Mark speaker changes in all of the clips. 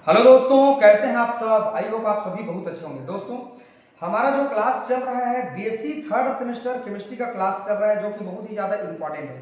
Speaker 1: Hello दोस्तों, कैसे हैं आप सब। आई होप आप सभी बहुत अच्छे होंगे। दोस्तों, हमारा जो क्लास चल रहा है बीएससी थर्ड सेमेस्टर केमिस्ट्री का क्लास चल रहा है, जो कि बहुत ही ज़्यादा इंपॉर्टेंट है।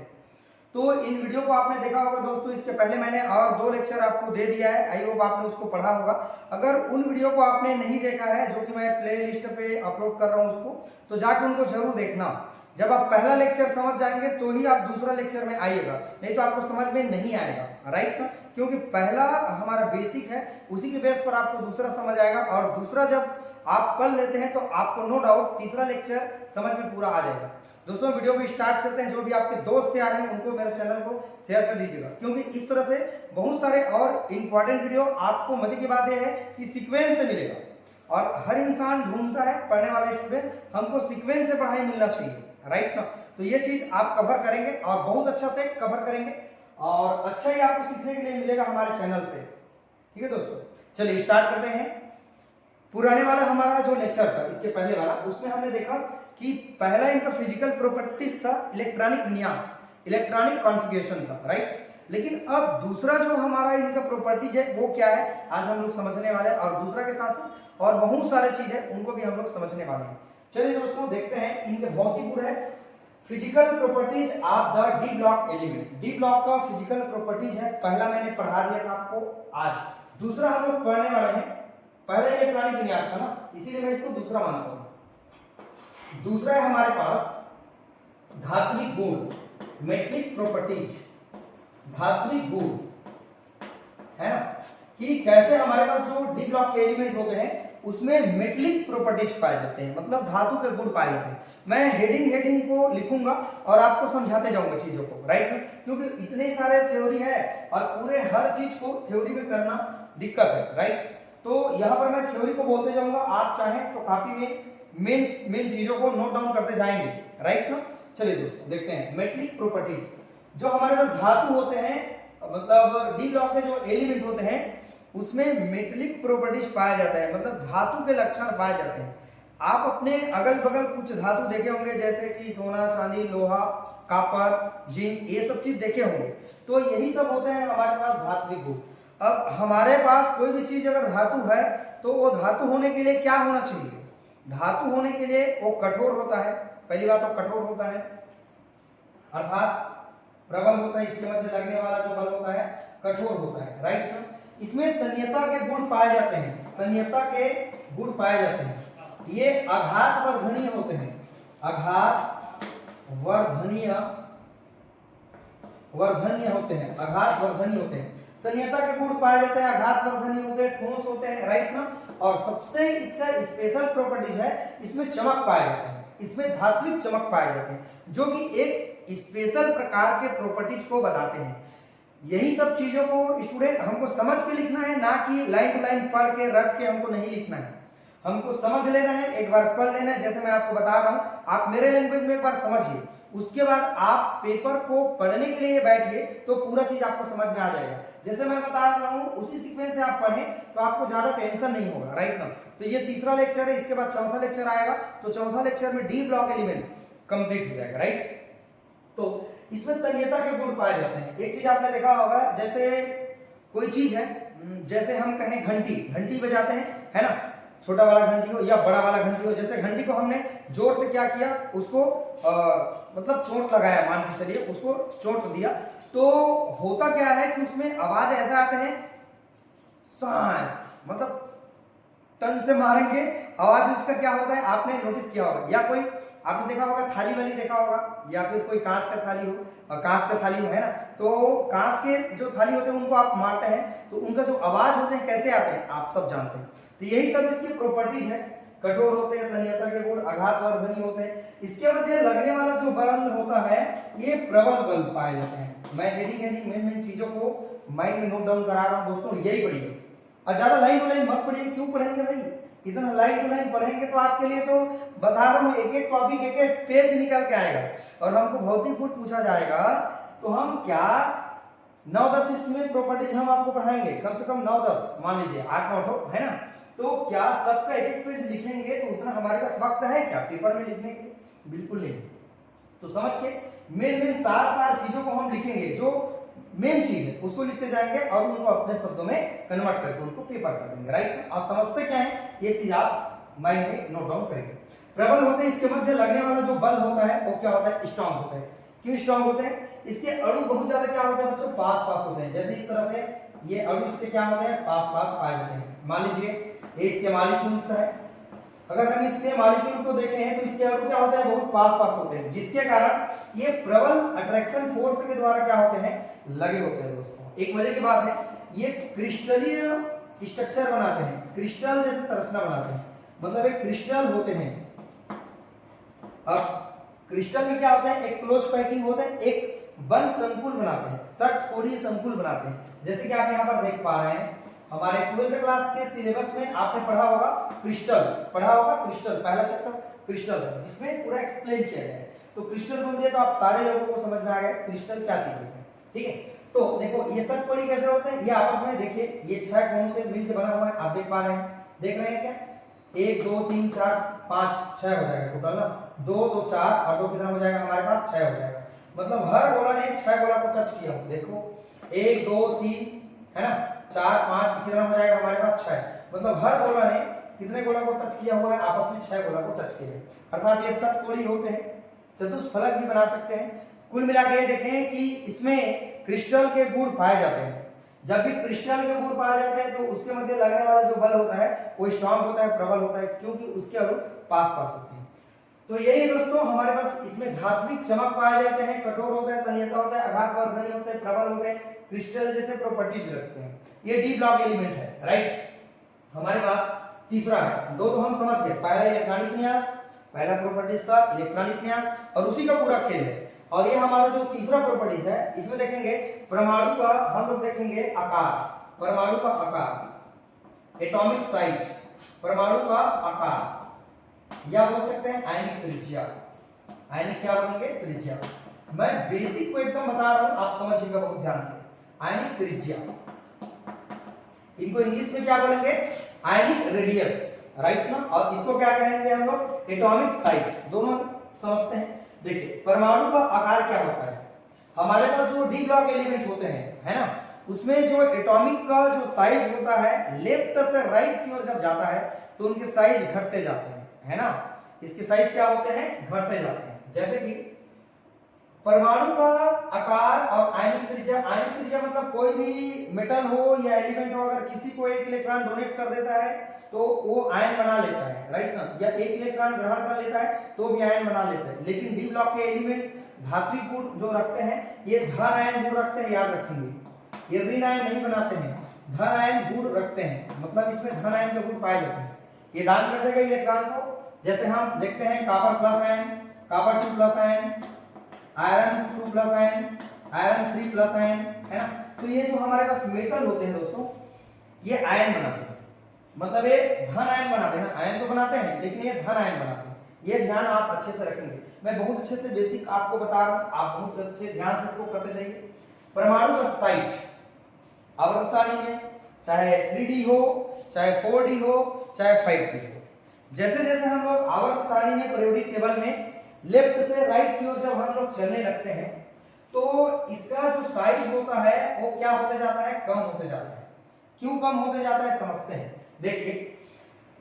Speaker 1: तो इन वीडियो को आपने देखा होगा दोस्तों। इसके पहले मैंने और 2 लेक्चर आपको दे दिया है। आई होप आपने उसको पढ़ा होगा। अगर उन वीडियो को आपने नहीं देखा है, जो कि मैं प्ले लिस्ट पे अपलोड कर रहा हूँ उसको, तो जाके उनको जरूर देखना। जब आप पहला लेक्चर समझ जाएंगे तो ही आप दूसरा लेक्चर में आइएगा, नहीं तो आपको समझ में नहीं आएगा। राइट ना, क्योंकि पहला हमारा बेसिक है, उसी के बेस पर आपको दूसरा समझ आएगा, और दूसरा जब आप पढ़ लेते हैं तो आपको नो डाउट तीसरा लेक्चर समझ में पूरा आ जाएगा। दोस्तों, वीडियो को स्टार्ट करते हैं। जो भी आपके दोस्त तैयार हैं उनको मेरे चैनल को शेयर कर दीजिएगा, क्योंकि इस तरह से बहुत सारे और इंपॉर्टेंट वीडियो आपको। मजे की बात यह है कि सीक्वेंस से मिलेगा, और हर इंसान ढूंढता है, पढ़ने वाला स्टूडेंट, हमको सीक्वेंस से पढ़ाई मिलना चाहिए। राइट ना, तो ये चीज आप कवर करेंगे और बहुत अच्छा से कवर करेंगे, और अच्छा ही आपको सीखने के लिए मिलेगा हमारे चैनल से। ठीक है दोस्तों, चलिए स्टार्ट करते हैं। पुराने वाला हमारा जो लेक्चर था, इसके पहले वाला, उसमें हमने देखा कि पहला इनका फिजिकल प्रॉपर्टीज था, इलेक्ट्रॉनिक विन्यास, इलेक्ट्रॉनिक कॉन्फ़िगरेशन था। राइट, लेकिन अब दूसरा जो हमारा इनका प्रॉपर्टीज है वो क्या है, आज हम लोग समझने वाले हैं। और दूसरा के साथ साथ और बहुत सारे चीज है, उनको भी हम लोग समझने वाले हैं। चलिए दोस्तों, देखते हैं। इनके भौतिक गुण है physical properties of the D block element. D block का फिजिकल प्रॉपर्टीज है, पहला मैंने पढ़ा दिया था आपको आज। दूसरा हम लोग पढ़ने वाले हैं। पहला इलेक्ट्रॉनिक विन्यास था ना, इसीलिए मैं इसको दूसरा मानता हूं। दूसरा है हमारे पास धात्विक गुण, मेट्रिक प्रॉपर्टीज। धात्विक गुण है ना, कि कैसे हमारे पास जो डी ब्लॉक के एलिमेंट होते हैं उसमें मेटलिक प्रॉपर्टीज पाए जाते हैं, मतलब धातु के गुण पाए जाते हैं। मैं हेडिंग को लिखूंगा और आपको समझाते जाऊंगा चीजों को। राइट, क्योंकि इतने सारे थ्योरी है और पूरे हर चीज को थ्योरी में करना दिक्कत है। राइट, तो यहां पर मैं थ्योरी को बोलते जाऊंगा, आप चाहें तो कॉपी में मेन चीजों को नोट डाउन करते जाएंगे। राइट ना, चलिए दोस्तों देखते हैं। मेटलिक प्रॉपर्टीज जो हमारे पास धातु होते हैं, मतलब डी ब्लॉक के जो एलिमेंट होते हैं उसमें मेटलिक प्रॉपर्टीज पाया जाता है, मतलब धातु के लक्षण पाए जाते हैं। आप अपने अगल बगल कुछ धातु देखे होंगे, जैसे कि सोना, चांदी, लोहा, कॉपर, जिंक, ये सब चीज देखे होंगे। तो यही सब होते हैं हमारे पास धात्विक गुण। अब हमारे पास कोई भी चीज अगर धातु है तो वो धातु होने के लिए क्या होना चाहिए? धातु होने के लिए वो कठोर होता है। पहली बात तो कठोर होता है, अर्थात प्रबल होता है। इसके मध्य लगने वाला जो बल होता है कठोर होता है। राइट, इसमें तन्यता के गुण पाए जाते हैं। तन्यता के गुण पाए जाते हैं। ये आघात वर्धनीय होते हैं। आघात वर्धनीय होते हैं। आघात वर्धनीय होते हैं। तन्यता के गुण पाए जाते हैं, आघात वर्धनीय होते हैं, ठोस होते हैं। राइट ना, और सबसे इसका स्पेशल प्रॉपर्टीज है, इसमें चमक पाए जाते हैं। इसमें धात्विक चमक पाए जाते हैं, जो कि एक स्पेशल प्रकार के प्रॉपर्टीज को बताते हैं। यही सब चीजों को स्टूडेंट हमको समझ के लिखना है, ना कि लाइन टू लाइन पढ़ के रट के हमको नहीं लिखना है। हमको समझ लेना है, एक बार पढ़ लेना है। जैसे मैं आपको बता रहा हूं, आप मेरे लैंग्वेज में एक बार समझिए, उसके बाद आप पेपर को पढ़ने के लिए बैठिए तो पूरा चीज आपको समझ में आ जाएगा। जैसे मैं बता रहा हूं उसी सीक्वेंस से आप पढ़ें तो आपको ज्यादा टेंशन नहीं होगा। राइट ना, तो ये तीसरा लेक्चर है, इसके बाद चौथा लेक्चर आएगा, तो चौथा लेक्चर में डी ब्लॉक एलिमेंट कंप्लीट हो जाएगा। राइट, तो इसमें तन्यता के गुण पाए जाते हैं। एक चीज आपने देखा होगा, जैसे कोई चीज है, जैसे हम कहें घंटी बजाते हैं, है ना, छोटा वाला घंटी हो या बड़ा वाला घंटी हो। जैसे घंटी को हमने जोर से क्या किया, उसको मतलब चोट लगाया, मान के चलिए उसको चोट दिया, तो होता क्या है कि उसमें आवाज ऐसा आते हैं, सांस, मतलब टन से मारेंगे आवाज उसका क्या होता है, आपने नोटिस किया होगा। या कोई आपने देखा होगा, थाली वाली देखा होगा, या फिर कोई कांच का थाली हो, है ना, तो कांच के जो थाली होते हैं उनको आप मारते हैं तो उनका जो आवाज होते हैं कैसे आते हैं आप सब जानते हैं। तो यही सब इसकी प्रॉपर्टीज है। कठोर होते हैं, तन्यता के गुण, आघात वर्धनीय होते हैं। इसके मध्य लगने वाला जो बल होता है ये प्रबल बल पाए जाते हैं। मैं हेडिंग मेन चीजों को माइंड में नोट डाउन करा रहा हूं दोस्तों, यही पढ़िए। और ज्यादा लाइन टू लाइन मत पढ़िए। क्यों पढ़ेंगे भाई, इतना लाइन टू लाइन पढ़ेंगे तो आपके लिए तो बता रहा हूं, एक एक टॉपिक एक एक पेज निकल के आएगा। और हमको भौतिक गुण पूछा जाएगा तो हम क्या 9-10 इसमें प्रॉपर्टीज हम आपको पढ़ाएंगे, कम से कम 9-10, मान लीजिए 8-9 है ना। तो क्या सबका एक एक पेज लिखेंगे तो उतना हमारे पास वक्त है क्या पेपर में लिखने के लिए? बिल्कुल नहीं। तो समझ के मेन सार चीजों को हम लिखेंगे, जो मेन चीज है उसको लिखते जाएंगे और उनको अपने शब्दों में कन्वर्ट करके उनको पेपर कर देंगे, राइट। और समझते क्या है ये चीज आप माइंड में नोट डाउन करेंगे। प्रबल होते हैं, इसके मध्य लगने वाला जो बल होता है वो क्या होता है, स्ट्रांग होता है। क्यों स्ट्रांग होते हैं, इसके अणु बहुत ज्यादा क्या होते हैं बच्चों, पास पास होते हैं। जैसे इस तरह से ये अणु इसके क्या होते हैं, पास पास पाए जाते हैं। मान लीजिए ये इसके मॉलिक्यूल्स है, अगर हम इसके मॉलिक्यूल को देखें तो इसके अणु क्या होते हैं, बहुत पास पास होते हैं, जिसके कारण ये प्रबल अट्रैक्शन फोर्स के द्वारा क्या होते हैं, लगे होते हैं दोस्तों। एक मजे की बात है, ये क्रिस्टलीय स्ट्रक्चर बनाते हैं, क्रिस्टल जैसे संरचना बनाते हैं, मतलब एक क्रिस्टल होते हैं। अब क्रिस्टल में क्या होता है, एक क्लोज पैकिंग होता है, एक बंद संकुल बनाते हैं, षटकोणीय संकुल बनाते हैं। जैसे कि आप यहाँ पर देख पा रहे हैं, हमारे 12th क्लास के सिलेबस में आपने पढ़ा होगा क्रिस्टल, पढ़ा होगा क्रिस्टल, पहला चैप्टर क्रिस्टल था जिसमें पूरा एक्सप्लेन किया गया है। तो क्रिस्टल बोल दिया तो आप सारे लोगों को समझ में आ गया क्रिस्टल क्या चीज होता है, ठीक है। तो देखो ये षटकोणी कैसे होते हैं, ये आपस में देखिए ये 6 कोणों से मिलकर बना हुआ है, आप देख पा रहे हैं, देख रहे हैं क्या, 1 2 3 4 5 6 हो जाएगा टोटल ना, 2 2 4 और 2 कितना हो जाएगा, हमारे पास 6 हो जाएगा। मतलब हर गोला ने 6 गोला को टच किया, देखो 1 2 3 है ना, 4 5 कितना हो जाएगा, हमारे पास 6। मतलब हर गोला ने कितने गोला को टच किया हुआ है, आपस में 6 गोला को टच किया है। अर्थात ये षटकोणी होते हैं, चतुष्फलक भी बना सकते हैं। कुल मिला के देखें कि इसमें क्रिस्टल के गुण पाए जाते हैं। जब भी क्रिस्टल के गुण पाए जाते हैं तो उसके मध्य लगने वाला जो बल होता है वो स्ट्रांग होता है, प्रबल होता है, क्योंकि उसके अणु पास पास होते हैं। तो यही दोस्तों हमारे पास इसमें धात्विक चमक पाए जाते हैं, कठोर होता है, तन्यता होता है, आघातवर्धनी होते हैं, प्रबल होते हैं, क्रिस्टल जैसे प्रॉपर्टीज रखते हैं। ये डी ब्लॉक एलिमेंट है, राइट। हमारे पास तीसरा है, दो तो हम समझ गए, पहला इलेक्ट्रॉनिक विन्यास, पहला प्रॉपर्टीज का इलेक्ट्रॉनिक विन्यास और उसी का पूरा खेल है। और ये हमारा जो तीसरा प्रॉपर्टीज है इसमें देखेंगे परमाणु का, हम लोग देखेंगे आकार, परमाणु का आकार, एटॉमिक साइज, परमाणु का आकार, या बोल सकते हैं आयनिक त्रिज्या। आयनिक क्या बोलेंगे, त्रिज्या। मैं बेसिक को एकदम बता रहा हूं, आप समझिएगा बहुत ध्यान से। आयनिक त्रिज्या, इनको इंग्लिश में क्या बोलेंगे, आयनिक रेडियस, राइट ना। और इसको क्या कहेंगे हम लोग, एटॉमिक साइज, दोनों समझते हैं। देखिए परमाणु का आकार क्या होता है, हमारे पास जो डी ब्लॉक एलिमेंट होते हैं है ना, उसमें जो एटॉमिक का जो साइज होता है लेफ्ट से राइट की ओर जब जाता है तो उनके साइज घटते जाते हैं, है ना। इसके साइज क्या होते हैं, घटते जाते हैं। जैसे कि परमाणु का आकार और आयनिक त्रिज्या, आयनिक त्रिज्या मतलब कोई भी मेटल हो या एलिमेंट हो, अगर किसी को एक इलेक्ट्रॉन डोनेट कर देता है तो वो आयन बना लेता है, राइट ना, या एक इलेक्ट्रॉन ग्रहण कर लेता है तो भी आयन बना लेता है। लेकिन डी ब्लॉक के एलिमेंट धात्विक गुण जो रखते हैं ये धन आयन गुण रखते हैं, याद रखेंगे, ये ऋण आयन नहीं बनाते हैं, धन आयन गुण रखते हैं, मतलब इसमें धन आयन के गुण पाए जाते हैं। ये दान कर देगा इलेक्ट्रॉन को। जैसे हम देखते हैं copper plus ion, copper 2 plus ion, iron 2 plus ion, iron 3 plus ion, है ना। तो ये जो हमारे पास मेटल होते हैं दोस्तों ये आयन बनाते हैं, मतलब ये धन आयन बनाते हैं, आयन तो बनाते हैं लेकिन ये धन आयन बनाते हैं। ये ध्यान आप अच्छे से रखेंगे, मैं बहुत अच्छे से बेसिक आपको बता रहा हूं, आप बहुत अच्छे ध्यान से इसको करते जाइए। परमाणु का साइज आवर्त सारणी में चाहे 3D हो, चाहे 4D हो, चाहे 5D हो, जैसे जैसे हम लोग आवर्त सारणी में परियोडिक टेबल में लेफ्ट से राइट की ओर जब हम लोग चलने लगते हैं तो इसका जो साइज होता है वो क्या होते जाता है, कम होते जाता है। क्यों कम होते जाता है समझते हैं। देखिए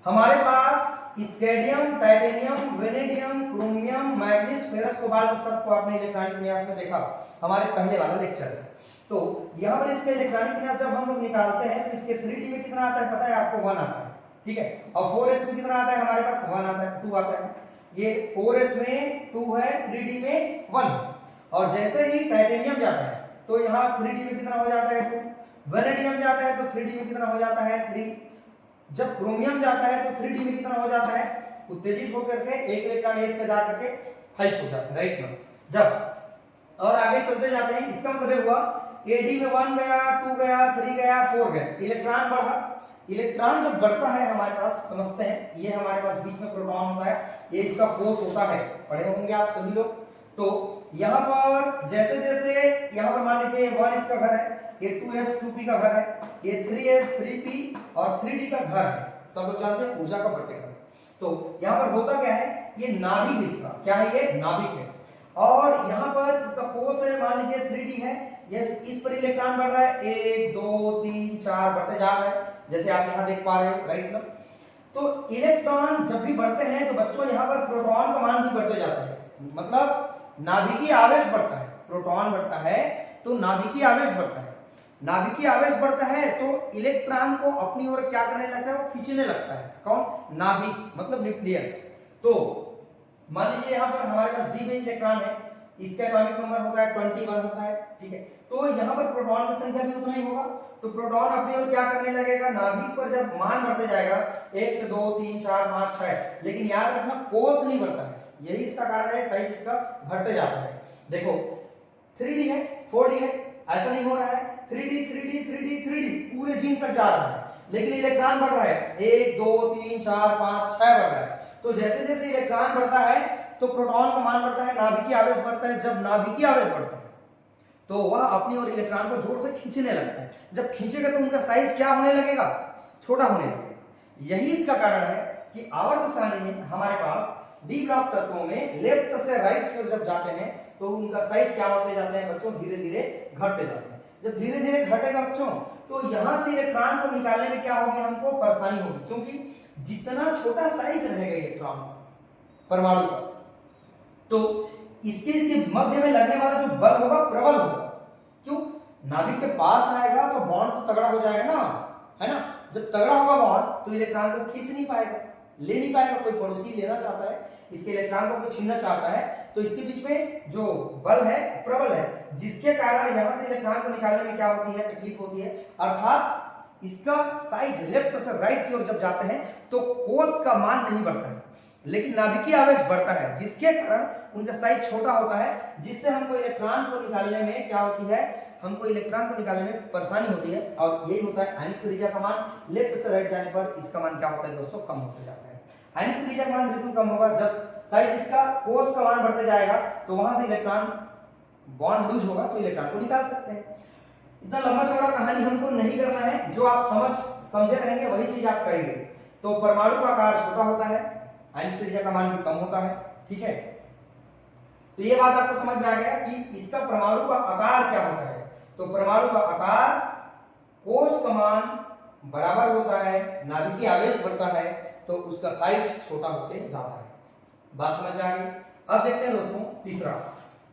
Speaker 1: हमारे पास scandium, titanium, vanadium, chromium, manganese, ferrous, cobalt सबको आपने इलेक्ट्रॉनिक विन्यास में देखा, हमारे पहले वाला लेक्चर है। तो यहाँ पर इसके इलेक्ट्रॉनिक विन्यास जब हम लोग निकालते हैं तो इसके 3D में कितना आता है पता है आपको, 1 आता है, ठीक है। और 4s में कितना आता है, हमारे पास 1 आता है, 2 आता है। ये 4s में 2 है, 3D में 1 है। और जैसे ही टाइटेनियम जाता है तो यहाँ 3D में कितना हो जाता है 2, वेनेडियम जाता है तो 3D में कितना हो जाता है 3, जब क्रोमियम जाता है तो 3D में कितना हो जाता है, उत्तेजित होकर के एक इलेक्ट्रॉन s पे जा करके 5 हो जाता है, राइट ना। जब और आगे चलते जाते हैं, इसका मतलब हुआ AD में 1 गया, 2 गया, 3 गया, 4 गया, इलेक्ट्रॉन बढ़ा। इलेक्ट्रॉन जब बढ़ता है हमारे पास, समझते हैं, ये हमारे पास बीच में प्रोटॉन होता है, ये इसका कोष होता है, पढ़े होंगे आप सभी लोग। तो यहाँ पर जैसे जैसे यहाँ पर मान लीजिए 1 इसका घर है, ये 2s 2p का घर है, ये 3s 3p और 3d का घर है, सब लोग जानते हैं ऊर्जा का प्रतीक है। तो यहाँ पर होता क्या है, ये नाभिक, इसका क्या है, ये नाभिक है। और यहाँ पर इसका कोष है, मान लीजिए 3d है, यस, इस पर इलेक्ट्रॉन बढ़ रहा है, 1 2 3 4 बढ़ते जा रहा है, जैसे आप यहां देख पा रहे हो, राइट ना। तो इलेक्ट्रॉन जब भी बढ़ते हैं तो बच्चों यहां पर प्रोटॉन का मान भी बढ़ते जाता है, मतलब नाभिकीय आवेश बढ़ता है। प्रोटॉन बढ़ता है तो नाभिकीय आवेश बढ़ता है, नाभिकीय आवेश बढ़ता है तो इलेक्ट्रॉन को अपनी ओर क्या करने लगता है, वो खींचने लगता है। कौन? नाभिक मतलब न्यूक्लियस। तो मान लीजिए यहाँ पर हमारे पास डी में इलेक्ट्रॉन है, इसका एटॉमिक नंबर होता है 21 होता है, ठीक है। तो यहाँ पर प्रोटॉन की संख्या भी उतना ही होगा, तो प्रोटॉन अपनी ओर क्या करने लगेगा, नाभिक पर जब मान बढ़ते जाएगा 1 से 2 3 4 5 6, लेकिन याद रखना कोष नहीं बढ़ता है, यही इसका कारण है, साइज इसका घटते जाता है। देखो 3D है, 4D है, ऐसा नहीं हो रहा है, 3D 3D 3D 3D पूरे जीन तक जा रहा है, लेकिन इलेक्ट्रॉन बढ़ रहा है 1 2 3 4 5 6 बढ़ रहा है। तो जैसे जैसे इलेक्ट्रॉन बढ़ता है तो प्रोटॉन का मान बढ़ता है, नाभिकीय आवेश बढ़ता है। जब नाभिकीय आवेश बढ़ता है तो वह अपनी ओर इलेक्ट्रॉन को जोर से खींचने लगता है, जब खींचेगा तो उनका साइज क्या होने लगेगा, छोटा होने लगेगा। यही इसका कारण है कि आवर्त सारणी में हमारे पास डी ब्लॉक तत्वों में लेफ्ट से राइट की ओर जब जाते हैं तो उनका साइज क्या होते जाते हैं बच्चों, धीरे धीरे घटते जाते हैं। जब धीरे धीरे घटेगा बच्चों तो यहां से इलेक्ट्रॉन को निकालने में क्या होगी, हमको परेशानी होगी, क्योंकि जितना छोटा साइज रहेगा इलेक्ट्रॉन परमाणु का, तो इसके मध्य में लगने वाला जो बल होगा प्रबल होगा। क्यों? नाभिक के पास आएगा तो बॉन्ड तो तगड़ा हो जाएगा ना, है ना। जब तगड़ा होगा बॉन्ड तो इलेक्ट्रॉन को खींच नहीं पाएगा, ले नहीं पाएगा। कोई पड़ोसी लेना चाहता है, इसके इलेक्ट्रॉन को कोई छीनना चाहता है, तो इसके बीच में जो बल है प्रबल है, जिसके कारण यहां से इलेक्ट्रॉन को निकालने में क्या होती है, तकलीफ होती है। अर्थात इसका साइज लेफ्ट से राइट की ओर जब जाते हैं तो कोष का मान नहीं बढ़ता है, लेकिन नाभिकीय आवेश बढ़ता है, जिसके कारण उनका साइज छोटा होता है, जिससे हमको इलेक्ट्रॉन को निकालने में क्या होती है, हमको इलेक्ट्रॉन को निकालने में परेशानी होती है। और यही होता है आयनिक त्रिज्या का मान लेफ्ट से राइट जाने पर इसका मान क्या होता है दोस्तों, कम होता जाता है। आयनिक त्रिज्या का मान बिल्कुल कम होगा, जब साइज इसका कोष का मान बढ़ते जाएगा तो वहां से इलेक्ट्रॉन बॉन्ड लूज होगा तो इलेक्ट्रॉन को निकाल सकते हैं। इतना लंबा चौड़ा कहानी हमको नहीं करना है, जो आप समझे रहेंगे वही चीज आप करेंगे। तो परमाणु का आकार छोटा होता है, आयनिक त्रिज्या का मान भी कम होता है, ठीक है। तो ये बात आपको समझ में आ गया कि इसका परमाणु का आकार क्या होता है। तो परमाणु का आकार कोष का मान बराबर होता है, नाभिकीय आवेश बढ़ता है तो उसका साइज छोटा होते जाता है। बात समझ में आ गई। अब देखते हैं दोस्तों तीसरा,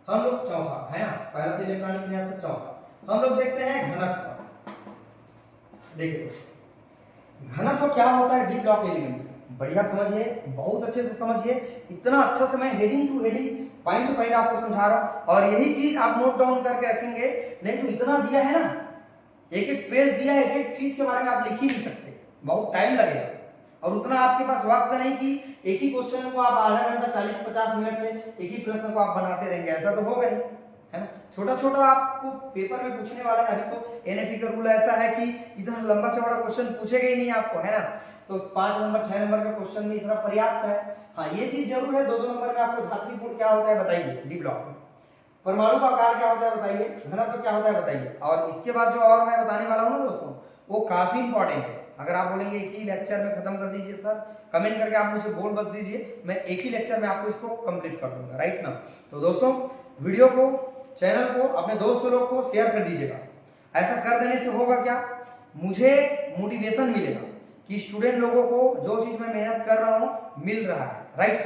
Speaker 1: हम लोग चौथा है ना, पहला तो इलेक्ट्रॉनिक विन्यास से चौथा हम लोग देखते हैं घनत्व। देखिए घनत्व क्या होता है डी ब्लॉक एलिमेंट, बढ़िया समझिए, बहुत अच्छे से समझिए। इतना अच्छा से मैं heading two heading point two point आपको समझा रहा हूं, और यही चीज आप नोट डाउन करके रखेंगे, नहीं तो इतना दिया है ना, एक एक पेज दिया है, एक एक चीज के बारे में आप लिख ही नहीं सकते, बहुत टाइम लगेगा। और उतना आपके पास वक्त नहीं कि एक ही क्वेश्चन को आप आधा घंटा 40-50 मिनट से एक ही प्रश्न को आप बनाते रहेंगे, ऐसा तो होगा नहीं, है ना। छोटा छोटा आपको पेपर में पूछने वाला है। अभी तो एनएपी का रूल ऐसा है कि इतना लंबा चौड़ा क्वेश्चन पूछेगा ही नहीं आपको, है ना। तो 5 नंबर 6 नंबर का क्वेश्चन में इतना पर्याप्त है। हाँ ये चीज जरूर है, 2-2 नंबर में आपको धात्विक गुण क्या होता है बताइए, डी ब्लॉक में परमाणु का आकार क्या होता है बताइए, घनत्व क्या होता है बताइए। और इसके बाद जो और मैं बताने वाला हूँ ना दोस्तों, वो काफी इंपॉर्टेंट है। अगर आप बोलेंगे एक ही लेक्चर में खत्म कर दीजिए सर, कमेंट करके आप मुझे बोल बस दीजिए, मैं एक ही लेक्चर में आपको इसको कंप्लीट कर दूंगा, राइट ना। तो दोस्तों वीडियो को, चैनल को अपने दोस्त लोग को शेयर कर दीजिएगा। ऐसा कर देने से होगा क्या, मुझे मोटिवेशन मिलेगा कि स्टूडेंट लोगों को जो चीज मैं मेहनत कर रहा हूं मिल रहा है, राइट।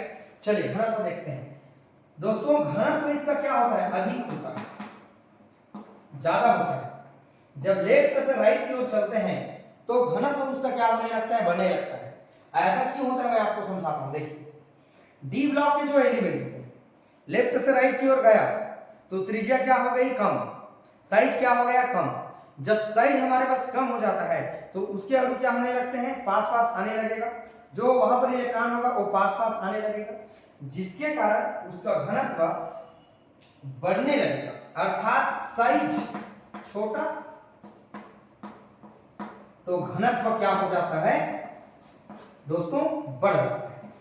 Speaker 1: चलिए घनत्व देखते हैं दोस्तों। घनत्व इसका क्या होता है, अधिक होता है, ज्यादा होता है। जब लेफ्ट से राइट की ओर चलते हैं तो घनत्व उसका क्या होने लगता है, बढ़ने लगता है। ऐसा क्यों होता है मैं आपको समझाता हूं। देखिए डी ब्लॉक के जो एलिमेंट होते हैं, लेफ्ट से राइट की ओर गया तो त्रिज्या क्या हो गई, कम, साइज क्या हो गया, कम। जब साइज हमारे पास कम हो जाता है तो उसके अणु क्या होने लगते हैं, पास पास आने लगेगा, जो वहां पर इलेक्ट्रॉन होगा वो पास पास आने लगेगा, जिसके कारण उसका घनत्व बढ़ने लगेगा, अर्थात साइज छोटा तो घनत्व क्या हो जाता है दोस्तों, बढ़ जाता है,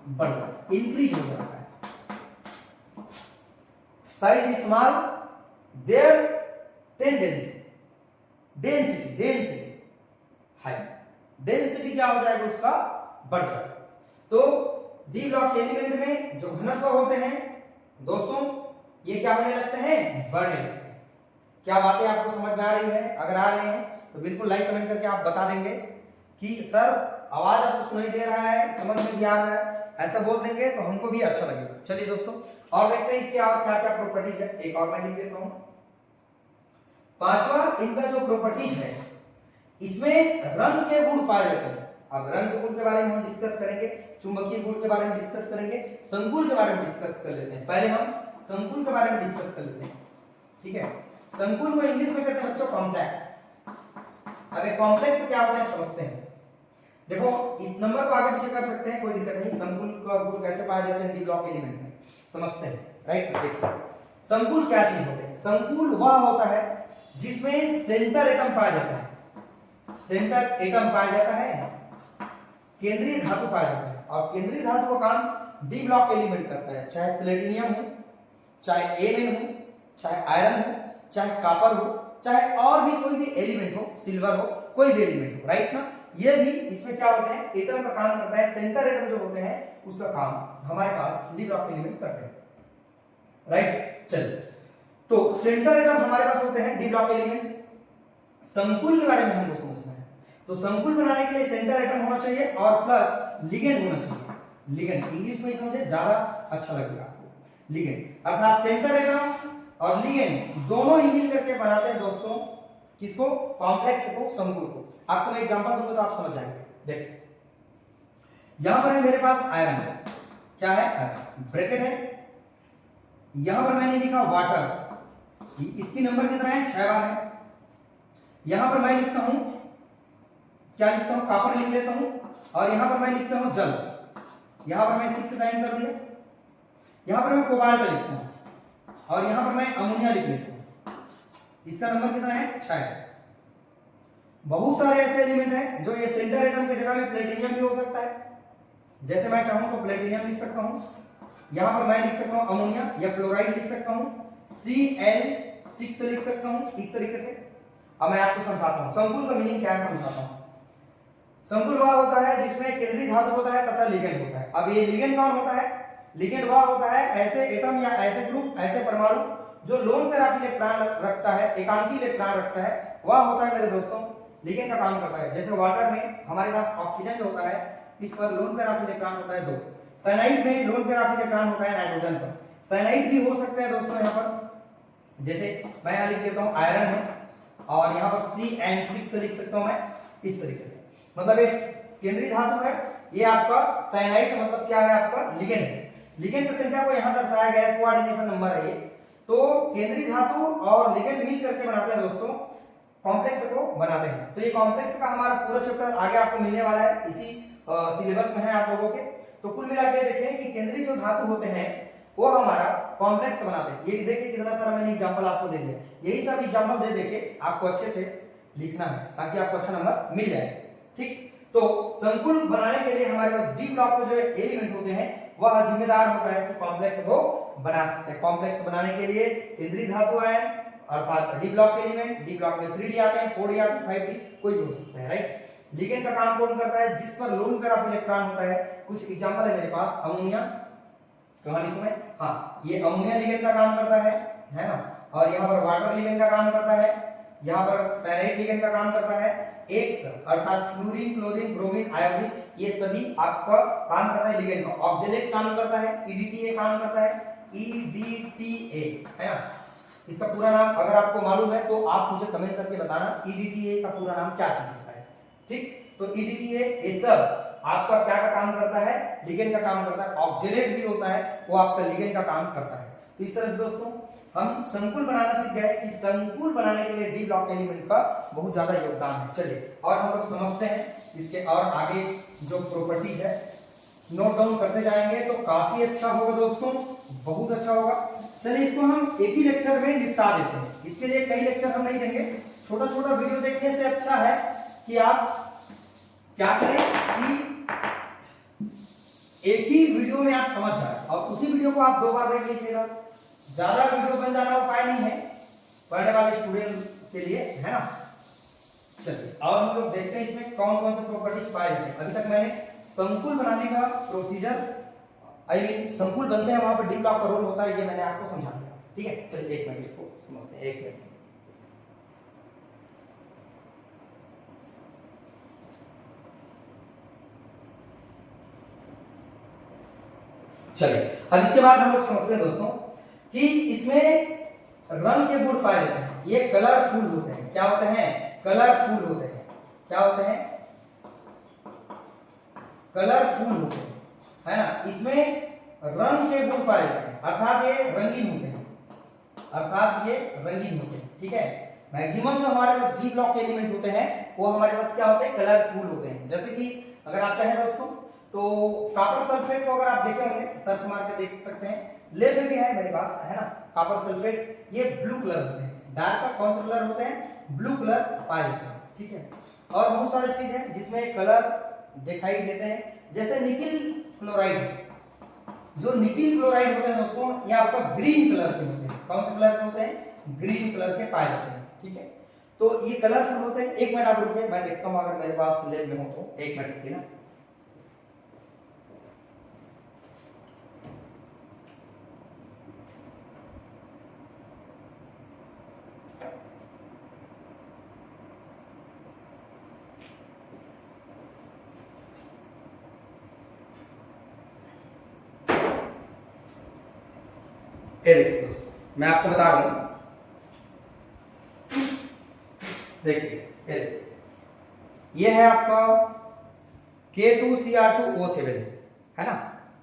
Speaker 1: बढ़ जाता है, इंक्रीज हो जाता है। Size small their tendency, density high, density क्या हो जाएगा उसका, बढ़ जाएगा। तो डी ब्लॉक एलिमेंट में जो घनत्व होते हैं दोस्तों, ये क्या होने लगते हैं, बढ़ने लगते हैं। क्या बातें आपको समझ में आ रही है? अगर आ रहे हैं तो बिल्कुल लाइक कमेंट करके आप बता देंगे कि सर आवाज आपको सुनाई दे रहा है, समझ में भी आ रहा है, ऐसा बोल देंगे तो हमको भी अच्छा लगेगा। चलिए दोस्तों और देखते हैं इसके और क्या क्या प्रॉपर्टीज है। एक और मैं लिख देता हूं। पांचवा इनका जो प्रॉपर्टीज है, इसमें रंग के गुण पाए जाते हैं। अब रंग के गुण के बारे में हम डिस्कस करेंगे, चुंबकीय गुण के बारे में डिस्कस करेंगे, संकुल के बारे में डिस्कस कर लेते हैं। पहले हम संकुल के बारे में डिस्कस कर लेते हैं, ठीक है। संकुल को इंग्लिश में कहते हैं बच्चों कॉम्प्लेक्स। अब एक कॉम्प्लेक्स क्या होता है समझते हैं। देखो इस नंबर को आगे पीछे कर सकते हैं, कोई दिक्कत नहीं। संकुल का गुण कैसे पाए जाते हैं डी ब्लॉक एलिमेंट में, समझते हैं, राइट। देखिए संकुल क्या चीज होते हैं। संकुल वह होता है जिसमें सेंटर एटम पाया जाता है, सेंटर एटम पाया जाता है, केंद्रीय धातु पाया जाता है। और केंद्रीय धातु का काम डी ब्लॉक एलिमेंट करता है, चाहे प्लेटिनियम हो, चाहे एमएन हो, चाहे आयरन हो, चाहे कॉपर हो, चाहे और भी कोई भी एलिमेंट हो, सिल्वर हो, कोई भी एलिमेंट हो, राइट ना। ये भी इसमें क्या होते हैं, एटम का काम करता है। सेंटर एटम जो होते हैं उसका काम हमारे पास डी ब्लॉक एलिमेंट करते हैं, राइट। चलिए तो सेंटर एटम हमारे पास होते हैं डी ब्लॉक एलिमेंट। संकुल के बारे में हमको समझना है, तो संकुल बनाने के लिए सेंटर एटम होना चाहिए और प्लस लिगेंड होना चाहिए। लिगेंड इंग्लिश में ही समझे, ज्यादा अच्छा लगेगा आपको। लिगेंड अर्थात सेंटर एटम और लिगेंड दोनों ही मिल करके बनाते हैं दोस्तों किसको, कॉम्प्लेक्स को, संकुल को। आपको मैं एग्जांपल दूंगा तो आप समझ जाएंगे। देखो यहां पर है मेरे पास आयरन, क्या है आयरन, ब्रैकेट है। यहां पर मैंने लिखा वाटर, इसकी नंबर कितना है 6 बार है। यहां पर मैं लिखता हूं, क्या लिखता हूं, कॉपर लिख लेता हूं। और यहां पर मैं लिखता हूं जल, यहां पर मैं 6 टाइम कर दिया। यहां पर मैं कोबाल्ट लिखता हूं और यहां पर मैं अमोनिया लिख लेता हूं। इसका नंबर कितना है 6। बहुत सारे ऐसे एलिमेंट हैं जो ये सेंटर एटम की जगह में प्लेटिनियम भी हो सकता है। जैसे मैं चाहूं तो प्लेटिनियम लिख सकता हूं, यहां पर मैं लिख सकता हूं अमोनिया या क्लोराइड लिख सकता हूं, Cl6 लिख सकता हूं, इस तरीके से। अब मैं आपको समझाता हूं संकुल का मीनिंग क्या है, समझाता हूं। संकुल वह होता है जिसमें केंद्रीय धातु होता है तथा लिगेंड होता है। अब ये लिगेंड कौन होता है, लिगेंड वह होता है ऐसे एटम या ऐसे ग्रुप, ऐसे परमाणु जो लोन पेयर ऑफ इलेक्ट्रॉन रखता है, एकांकी इलेक्ट्रॉन रखता है, वह होता है मेरे दोस्तों लिगेंड का काम करता है। जैसे वाटर में हमारे पास ऑक्सीजन जो होता है इस पर लोन पेयर ऑफ इलेक्ट्रॉन होता है 2। साइनाइड में लोन पेयर ऑफ इलेक्ट्रॉन होता है नाइट्रोजन पर। साइनाइड भी हो सकता है दोस्तों यहाँ पर, जैसे मैं यहाँ लिख देता हूँ आयरन है और यहाँ पर Cn6 लिख सकता हूँ मैं, इस तरीके से। मतलब इस केंद्रीय धातु है, ये आपका साइनाइड मतलब क्या है, आपका लिगेंड है। लिगेंड की संख्या को यहाँ दर्शाया गया है, कोऑर्डिनेशन नंबर है ये। तो केंद्रीय धातु और लिगेंड मिल करके बनाते हैं दोस्तों, कॉम्प्लेक्स को बनाते हैं। तो ये कॉम्प्लेक्स का हमारा पूरा चैप्टर आगे आपको मिलने वाला है, इसी सिलेबस में है आप लोगों के। तो कुल मिला के देखें कि केंद्रीय जो धातु होते हैं वो हमारा कॉम्प्लेक्स बनाते हैं। ये देखिए कितना सारा मैंने एग्जांपल आपको दे दिया, यही सब एग्जांपल दे देके आपको अच्छे से लिखना है ताकि आपको अच्छा नंबर मिल जाए, ठीक। तो संकुल बनाने के लिए हमारे पास डी ब्लॉक के जो एलिमेंट होते हैं वह जिम्मेदार होता है कि कॉम्प्लेक्स को बना सकते हैं। कॉम्प्लेक्स बनाने के लिए केंद्रीय धातु आयन अर्थात डी ब्लॉक के एलिमेंट, डी ब्लॉक में 3D आते हैं, 4D आते हैं, 5D कोई भी हो सकता है, राइट। लिगेंड का काम कौन करता है, जिस पर लोन पेयर ऑफ इलेक्ट्रॉन होता है। कुछ एग्जांपल है मेरे पास, अमोनिया, कहां लिखूं मैं, हाँ ये अमोनिया लिगेंड का काम करता है ना। और यहाँ पर वाटर लिगेंड का काम करता है, यहाँ पर साइनाइड लिगेंड का काम करता है। एक्स अर्थात फ्लोरीन, क्लोरीन, ब्रोमीन, आयोडीन, ये सभी आपका काम करता है लिगेंड का। ऑक्जेलेट काम करता है, EDTA काम करता है, EDTA है ना। इसका पूरा नाम अगर आपको मालूम है तो आप मुझे कमेंट करके बताना EDTA का पूरा नाम क्या चीज होता है, ठीक। तो EDTA ये सब आपका क्या का काम करता है, लिगेंड का काम करता है। ऑक्जेलेट भी होता है वो आपका लिगेंड का काम करता है। तो इस तरह से दोस्तों हम संकुल बनाना सीख गए कि संकुल बनाने के लिए डी ब्लॉक एलिमेंट का बहुत ज्यादा योगदान है। चलिए और हम लोग समझते हैं इसके और आगे जो प्रॉपर्टीज है, नोट डाउन करते जाएंगे तो काफी अच्छा होगा दोस्तों, बहुत अच्छा होगा। चलिए इसको हम एक ही लेक्चर में निपटा देते हैं, इसके लिए कई लेक्चर हम नहीं देंगे। छोटा छोटा वीडियो देखने से अच्छा है कि आप क्या करें कि एक ही वीडियो में आप समझ जाए और उसी वीडियो को आप 2 बार देख लीजिएगा। ज्यादा वीडियो बन जाना उपाय नहीं है पढ़ने वाले स्टूडेंट के लिए, है ना। चलिए और हम लोग देखते हैं इसमें कौन कौन से प्रॉपर्टीज पाए जाते हैं। अभी तक मैंने संकुल बनाने का प्रोसीजर, संकुल बनते हैं वहां पर डी ब्लॉक का रोल होता है, ये मैंने आपको समझा दिया। ठीक है, चलिए 1 मिनट इसको समझते हैं, 1 मिनट। चलिए अब इसके बाद हम लोग समझते हैं दोस्तों कि इसमें रंग के गुण पाए जाते हैं, ये कलरफुल होते हैं। क्या होते हैं? कलरफुल होते हैं। क्या होते हैं? कलरफुल होते हैं, है ना। इसमें रंग के गुण पाए जाते हैं, अर्थात ये रंगीन होते हैं, अर्थात ये रंगीन होते हैं। ठीक है, मैक्सिमम जो हमारे पास डी ब्लॉक के एलिमेंट होते हैं वो हमारे पास क्या होते हैं? कलरफुल होते हैं। जैसे कि अगर आप चाहें दोस्तों तो कॉपर सल्फेट को अगर आप देखे होंगे, सर्च मार के देख सकते हैं, लेब में भी है मेरे पास, है ना। कॉपर सल्फेट ये ब्लू कलर होते हैं, डार्क कौन सा कलर होते हैं? ब्लू कलर पाए जाते हैं। ठीक है, और बहुत सारी चीज है जिसमें कलर दिखाई देते हैं, जैसे निकिल क्लोराइड। जो निकिल क्लोराइड होते हैं दोस्तों ये आपका ग्रीन कलर के होते हैं। कौन से कलर के होते हैं? ग्रीन कलर के पाए जाते हैं। ठीक है, तो ये कलरफुल होते हैं। 1 मिनट आप रुकिए, मैं देखता हूं अगर मेरे पास लेब में हो तो। 1 मिनट रुकिए ना। ये देखिए दोस्तों, मैं आपको बता रहा हूं, देखिए ये है आपका K2Cr2O7 है ना,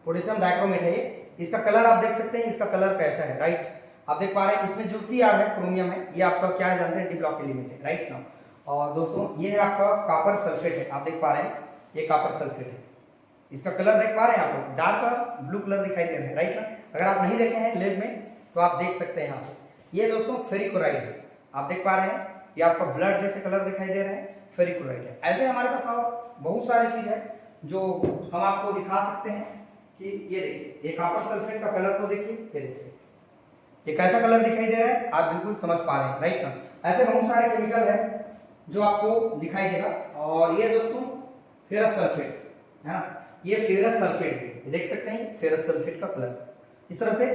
Speaker 1: पोटेशियम डाइक्रोमेट है ये। इसका कलर आप देख सकते हैं, इसका कलर कैसा है, राइट। आप देख पा रहे हैं इसमें जो Cr है, क्रोमियम है, ये आपका क्या है जानते हैं? डी ब्लॉक एलिमेंट है, राइट ना। और दोस्तों ये है आपका कॉपर सल्फेट है, आप देख पा रहे हैं ये कॉपर सल्फेट है। इसका कलर देख पा रहे हैं आप लोग, डार्क ब्लू कलर दिखाई दे रहा है, राइट ना। अगर आप नहीं देखे हैं लेब में तो आप देख सकते हैं यहाँ से। ये दोस्तों फेरिक्लोराइड है, आप देख पा रहे हैं, ये आपका ब्लड जैसे कलर दिखाई दे रहे हैं, फेरिक्लोराइड है। ऐसे हमारे पास और बहुत सारी चीज है जो हम आपको दिखा सकते हैं कि ये देखिए, ये कॉपर सल्फेट का कलर तो देखिए, ये देखिए ये कैसा कलर दिखाई दे रहा है, आप बिल्कुल समझ पा रहे हैं, राइट ना। ऐसे बहुत सारे केमिकल है जो आपको दिखाई देगा। और ये दोस्तों फेरस सल्फेट है ना, ये फेरस सल्फेट है, ये देख सकते हैं फेरस सल्फेट का कलर। इस तरह से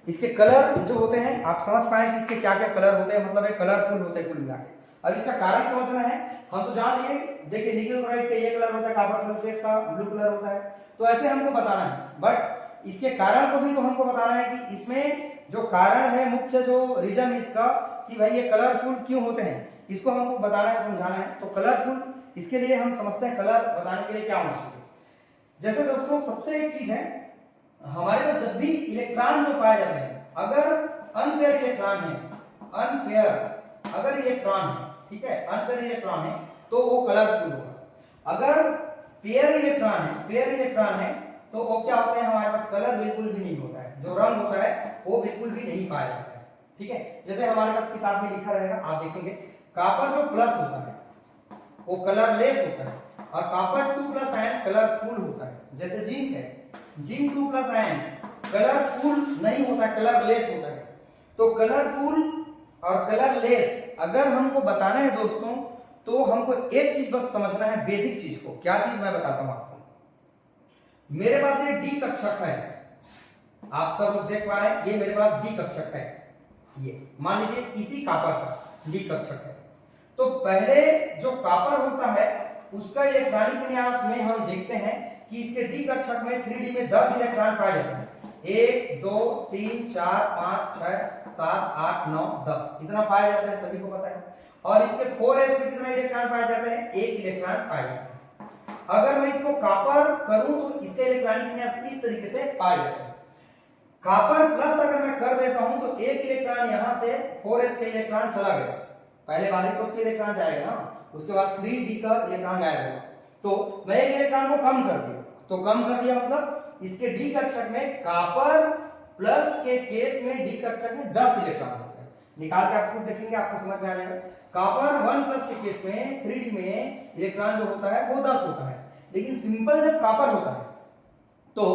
Speaker 1: इसके कलर जो होते हैं आप समझ पाए कि इसके क्या क्या कलर होते हैं, मतलब ये कलरफुल होते हैं कुल मिला के। अब इसका कारण समझना है, हम तो जान लिए, देखिए निकल क्लोराइड का ये कलर होता है, कॉपर सल्फेट का ब्लू कलर होता है, तो ऐसे हमको बताना है। बट इसके कारण को भी तो हमको बताना है कि इसमें जो कारण है, मुख्य जो रीजन इसका कि भाई ये कलरफुल क्यों होते हैं, इसको हमको बताना है, समझाना है। तो कलरफुल, इसके लिए हम समझते हैं कलर बताने के लिए क्या होना चाहिए। जैसे दोस्तों सबसे एक चीज है, हमारे पास जब भी इलेक्ट्रॉन जो पाए जाते हैं, अगर अनपेयर इलेक्ट्रॉन है, अनपेयर अगर इलेक्ट्रॉन है, ठीक है, अनपेयर इलेक्ट्रॉन है तो वो कलरफुल होगा। अगर पेयर इलेक्ट्रॉन है, पेयर इलेक्ट्रॉन है तो वो क्या होता है, हमारे पास कलर बिल्कुल भी नहीं होता है, जो रंग होता है वो बिल्कुल भी नहीं पाया जाता है। ठीक है, जैसे हमारे पास किताब में लिखा रहेगा, आप देखेंगे कॉपर जो प्लस होता है वो कलरलेस होता है, और कॉपर 2+ आयन कलरफुल होता है। जैसे जिंक है, जिंक 2+ आयन कलरफुल नहीं होता है, कलरलेस होता है। तो कलरफुल और कलरलेस अगर हमको बताना है दोस्तों, तो हमको एक चीज बस समझना है, बेसिक चीज को। क्या चीज मैं बताता हूं आपको। मेरे पास ये डी कक्षक है, आप सब लोग देख पा रहे हैं, ये मेरे पास डी कक्षक है, ये मान लीजिए इसी कॉपर का डी कक्षक है। तो पहले जो कॉपर होता है उसका इलेक्ट्रॉनिक विन्यास में हम देखते हैं कि इसके डी कक्षक में 3D में 10 इलेक्ट्रॉन पाए जाते हैं। 1 2 3 4 5 6 7 8 9 10 इतना पाया जाता है, सभी को पता है। और इसके 4s में कितना इलेक्ट्रॉन पाए जाते हैं? 1 इलेक्ट्रॉन पाए जाते हैं। अगर मैं इसको कॉपर करूं तो इसका इलेक्ट्रॉनिक विन्यास इस तरीके से पाया जाता है। कॉपर प्लस अगर मैं कर देता हूं तो 1 इलेक्ट्रॉन यहां से 4s का इलेक्ट्रॉन चला गया, पहले बाहरी कोष का इलेक्ट्रॉन जाएगा ना, उसके बाद 3d का इलेक्ट्रॉन गायब होगा। तो मैं एक इलेक्ट्रॉन को कम कर दिया, तो कम कर दिया मतलब इसके डी कक्षक में कॉपर प्लस के केस में डी कक्षक में 10 इलेक्ट्रॉन होते हैं। निकाल के आप खुद देखेंगे, आपको समझ में आ जाएगा। कॉपर 1+ के केस में 3d में इलेक्ट्रॉन जो होता है वो 10 होता है, लेकिन सिंपल जब कॉपर होता है तो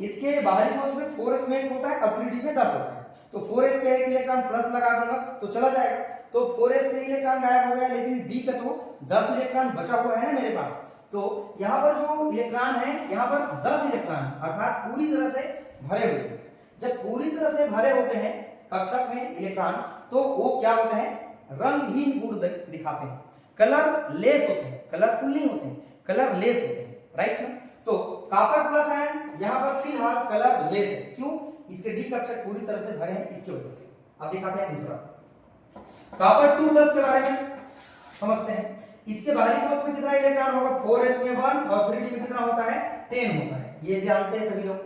Speaker 1: इसके बाहरी कोष में 4s में 1 होता है और 3d में 10 होता है। तो 4s का एक इलेक्ट्रॉन प्लस लगा दूंगा तो चला जाएगा, तो 4s का इलेक्ट्रॉन गायब हो गया, लेकिन d का तो 10 इलेक्ट्रॉन बचा हुआ है ना मेरे पास। तो यहाँ पर जो इलेक्ट्रॉन है, यहाँ पर 10 इलेक्ट्रॉन अर्थात पूरी तरह से भरे हुए हैं। जब पूरी तरह से भरे होते हैं कक्षक में इलेक्ट्रॉन, तो वो क्या होते हैं, रंगहीन गुण दिखाते हैं, कलर लेस होते हैं, कलरफुल नहीं होते हैं, कलर लेस होते हैं, राइट ना। तो कॉपर प्लस आयन यहाँ पर फिलहाल कलर लेस है, क्यों, इसके डी कक्षक पूरी तरह से भरे हैं इसकी वजह से। अब दिखाते हैं दूसरा कॉपर 2 प्लस के बारे में समझते हैं। इसके बाहरी कोश में कितना इलेक्ट्रॉन होगा, 4s में 1 और 3d में कितना होता है, 10 होता है, ये जानते हैं सभी लोग।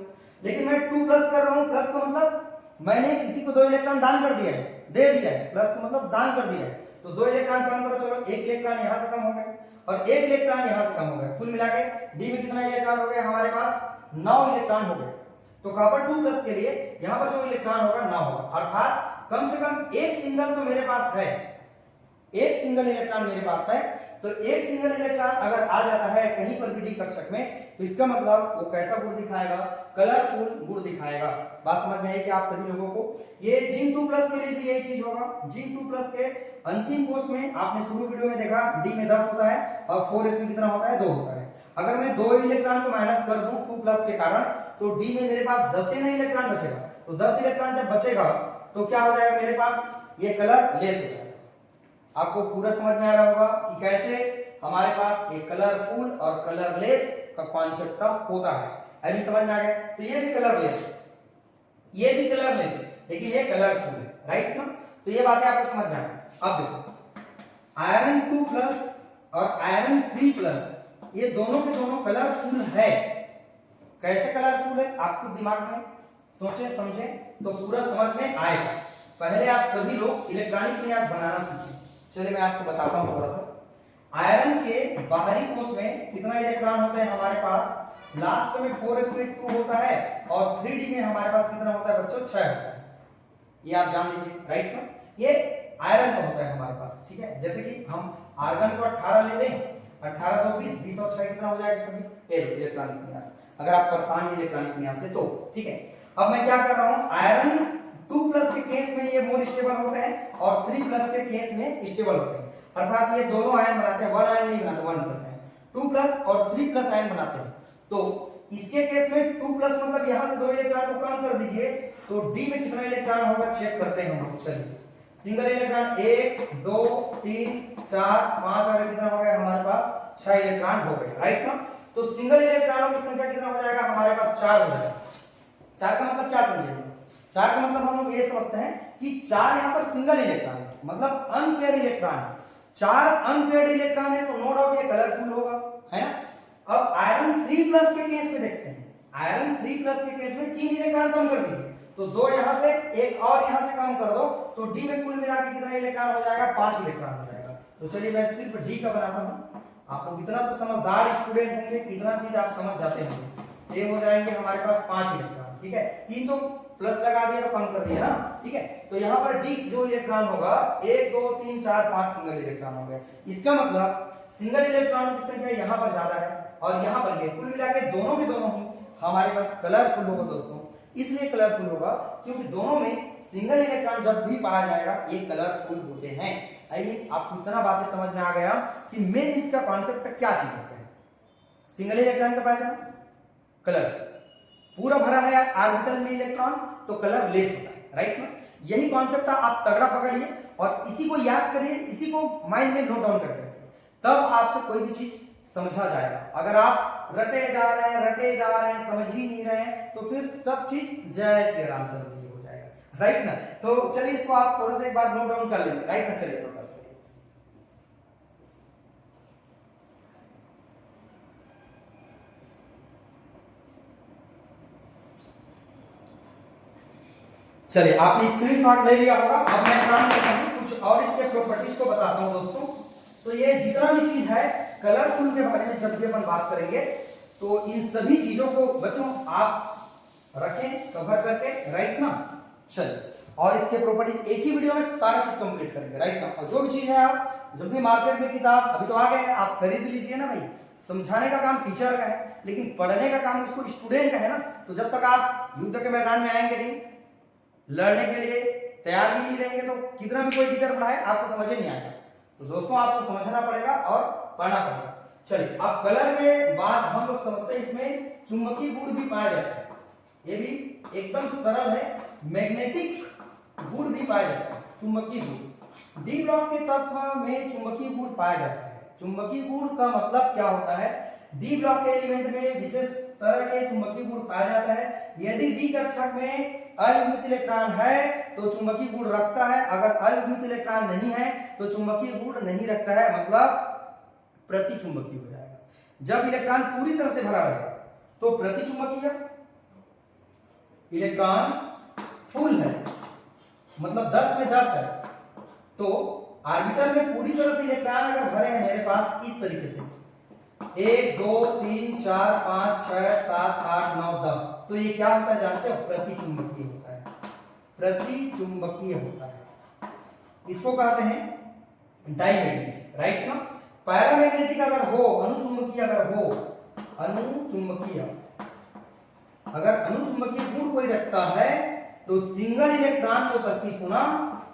Speaker 1: लेकिन मैं 2 प्लस कर रहा हूं, प्लस का मतलब मैंने किसी को 2 इलेक्ट्रॉन दान कर दिया है, दे दिया है, प्लस का मतलब दान कर दिया है, तो 2 इलेक्ट्रॉन कम करो, चलो 1 इलेक्ट्रॉन यहां से कम हो गए और 1 इलेक्ट्रॉन यहां से कम हो गए, कुल मिला के डी में कितना इलेक्ट्रॉन हो गए हमारे पास, 9 इलेक्ट्रॉन हो गए। तो कॉपर 2 प्लस के लिए यहां पर जो इलेक्ट्रॉन होगा 9 होगा, अर्थात कम से कम एक सिंगल तो मेरे पास है, एक सिंगल इलेक्ट्रॉन मेरे पास है। तो एक सिंगल इलेक्ट्रॉन अगर आ जाता है कहीं पर भी डी कक्षक में, तो इसका मतलब वो कैसा गुण दिखाएगा, कलरफुल गुण दिखाएगा। बात समझ में आई कि आप सभी लोगों को। ये जिंक 2 प्लस के लिए भी यही चीज होगा। जिंक 2 प्लस के अंतिम कोष में आपने शुरू वीडियो में देखा डी में 10 होता है और 4s में कितना होता है, 2 होता है। अगर मैं 2 इलेक्ट्रॉन को माइनस कर दूं 2 प्लस के कारण, तो डी में मेरे पास 10 ही नहीं इलेक्ट्रॉन बचेगा। तो 10 इलेक्ट्रॉन जब बचेगा तो क्या हो जाएगा मेरे पास, ये कलर लेस हो जाएगा। आपको पूरा समझ में आ रहा होगा कि कैसे हमारे पास एक कलरफुल और कलरलेस का कॉन्सेप्ट होता है। अभी समझ में आ गया। तो ये भी कलरलेस है, ये भी कलरलेस है, लेकिन ये कलरफुल है, राइट ना। तो ये बातें आपको समझ में आ गई। अब देखो आयरन 2 प्लस और आयरन 3 प्लस, ये दोनों के दोनों कलरफुल है। कैसे कलरफुल है, आपको दिमाग में सोचे समझे तो पूरा समझ में आएगा। पहले आप सभी लोग इलेक्ट्रॉनिक विन्यास बनाना सीखें। चलिए मैं आपको बताता हूं थोड़ा सा। आयरन के बाहरी कोश में कितना इलेक्ट्रॉन होता है हमारे पास, लास्ट में 4s में 2 होता है और 3d में हमारे पास कितना होता है बच्चों, 6 होता है। ये आप जान लीजिए, राइट ना। ये आयरन का होता है हमारे पास, ठीक है। जैसे कि हम आर्गन को 18 ले लें, 18 तो 20, 20 और 6 कितना हो जाएगा, 26 इलेक्ट्रॉनिक विन्यास। अगर आप परेशान हैं इलेक्ट्रॉनिक विन्यास से तो ठीक है। अब मैं क्या कर रहा हूं, आयरन 2 प्लस के केस में ये मोर स्टेबल होते हैं और 3 प्लस के केस में स्टेबल होते हैं। अर्थात ये दोनों आयन बनाते हैं, 1 आयन नहीं बनाते, 1 प्लस आयन, 2 प्लस और 3 प्लस आयन बनाते हैं। तो इसके केस में 2 प्लस मतलब यहां से 2 इलेक्ट्रॉन को कम कर दीजिए, तो डी में कितना इलेक्ट्रॉन होगा चेक करते हैं हम लोग। चलिए सिंगल इलेक्ट्रॉन 1 2 3 4 5 और कितना हो गया हमारे पास, 6 इलेक्ट्रॉन हो गए, राइट ना। तो सिंगल इलेक्ट्रॉनों की संख्या कितना हो जाएगा हमारे पास, 4 हो जाएगा। 4 का मतलब क्या समझिए, 4 का मतलब हम लोग ये समझते हैं कि 4 यहां पर सिंगल इलेक्ट्रॉन है, मतलब अनपेयर इलेक्ट्रॉन है। 4 अनपेयर्ड इलेक्ट्रॉन है तो नो डाउट ये कलरफुल होगा, है ना। अब आयरन 3 प्लस के केस में देखते हैं। आयरन 3 प्लस के केस में 3 इलेक्ट्रॉन कम कर दीजिए, तो 2 यहां से एक और यहां से कम कर दो, तो डी में कुल मिला के कितना इलेक्ट्रॉन हो जाएगा, 5 इलेक्ट्रॉन हो जाएगा। तो चलिए मैं सिर्फ डी का बनाता हूं। आप लोग इतना तो समझदार स्टूडेंट होंगे, इतना चीज आप समझ जाते होंगे। ये हो जाएंगे हमारे पास 5 इलेक्ट्रॉन, ठीक है। 3 तो प्लस लगा दिया तो कम कर दिया ना, ठीक है। तो यहाँ पर डी जो इलेक्ट्रॉन होगा 1 2 3 4 5 सिंगल इलेक्ट्रॉन हो गए। इसका मतलब सिंगल इलेक्ट्रॉनों की संख्या यहाँ पर ज्यादा है और यहाँ पर भी, कुल मिला के दोनों के दोनों ही हमारे पास कलरफुल होगा दोस्तों। इसलिए कलरफुल होगा क्योंकि दोनों में सिंगल इलेक्ट्रॉन जब भी पाया जाएगा ये कलरफुल होते हैं। आई मीन आपको इतना बातें समझ में आ गया कि मेन इसका कॉन्सेप्ट क्या चीज होता है। सिंगल इलेक्ट्रॉन का पाया जाना कलरफुल, पूरा भरा है ऑर्बिटल में इलेक्ट्रॉन तो कलर लेस होता है, राइट ना। यही कॉन्सेप्ट आप तगड़ा पकड़िए और इसी को याद करिए, इसी को माइंड में नोट डाउन करके रखिए, तब आपसे कोई भी चीज समझा जाएगा। अगर आप रटे जा रहे हैं समझ ही नहीं रहे हैं तो फिर सब चीज जय श्री रामचंद्र जी हो जाएगा, राइट ना। तो चलिए इसको आप थोड़ा सा एक बार नोट डाउन कर लेंगे, राइट ना। चलिए नोट डाउन करिए। चलिए आपने स्क्रीनशॉट ले लिया होगा। अब मैं काम करता हूं कुछ और इसके प्रॉपर्टीज को बताता हूं दोस्तों। तो ये जितना भी चीज है कलरफुल के बारे में जब भी अपन बात करेंगे तो इन सभी चीजों को बच्चों आप रखें कवर करके, राइट ना। चलिए और इसके प्रॉपर्टीज एक ही वीडियो में सारा चीज कंप्लीट करेंगे, राइट ना। और जो भी चीज है आप जब भी मार्केट में किताब अभी तो आ गए हैं आप खरीद लीजिए ना भाई। समझाने का काम टीचर का है लेकिन पढ़ने का काम उसको स्टूडेंट का है ना। तो जब तक आप युद्ध के मैदान में आएंगे नहीं, लड़ने के लिए तैयार ही नहीं रहेंगे तो कितना भी कोई टीचर पढ़ाए आपको समझ ही नहीं आएगा। तो दोस्तों आपको समझना पड़ेगा और पढ़ना पड़ेगा। चलिए अब कलर के बाद हम लोग समझते हैं इसमें चुंबकीय गुण भी पाए जाते हैं। ये भी एकदम सरल है। मैग्नेटिक गुण भी पाया जाता है, चुंबकीय गुण। डी ब्लॉक के तत्व में चुंबकीय गुण पाया जाता है। चुंबकीय गुण का मतलब क्या होता है? डी ब्लॉक के एलिमेंट में विशेष तरह के चुंबकीय गुण पाया जाता है। यदि डी कक्षक में अयुग्मित इलेक्ट्रॉन है तो चुंबकीय गुण रखता है, अगर अयुग्मित इलेक्ट्रॉन नहीं है तो चुंबकीय गुण नहीं रखता है, मतलब प्रतिचुंबकीय हो जाएगा। जब इलेक्ट्रॉन पूरी तरह से भरा रहेगा तो प्रतिचुंबकीय, इलेक्ट्रॉन फुल है मतलब 10 में 10 है तो ऑर्बिटल में पूरी तरह से इलेक्ट्रॉन अगर भरे हैं मेरे पास इस तरीके से 1 2 3 4 5 6 7 8 9 10, तो ये क्या होता है जानते हो? प्रतिचुंबकीय होता है, प्रतिचुंबकीय होता है। इसको कहते हैं डाइमैग्नेटिक, राइट ना। पैरामैग्नेटिक अगर हो, अनुचुंबकीय अगर हो, अनुचुंबकीय अगर अनुचुंबकीय गुण कोई रखता है तो सिंगल इलेक्ट्रॉन को उपस्थित होना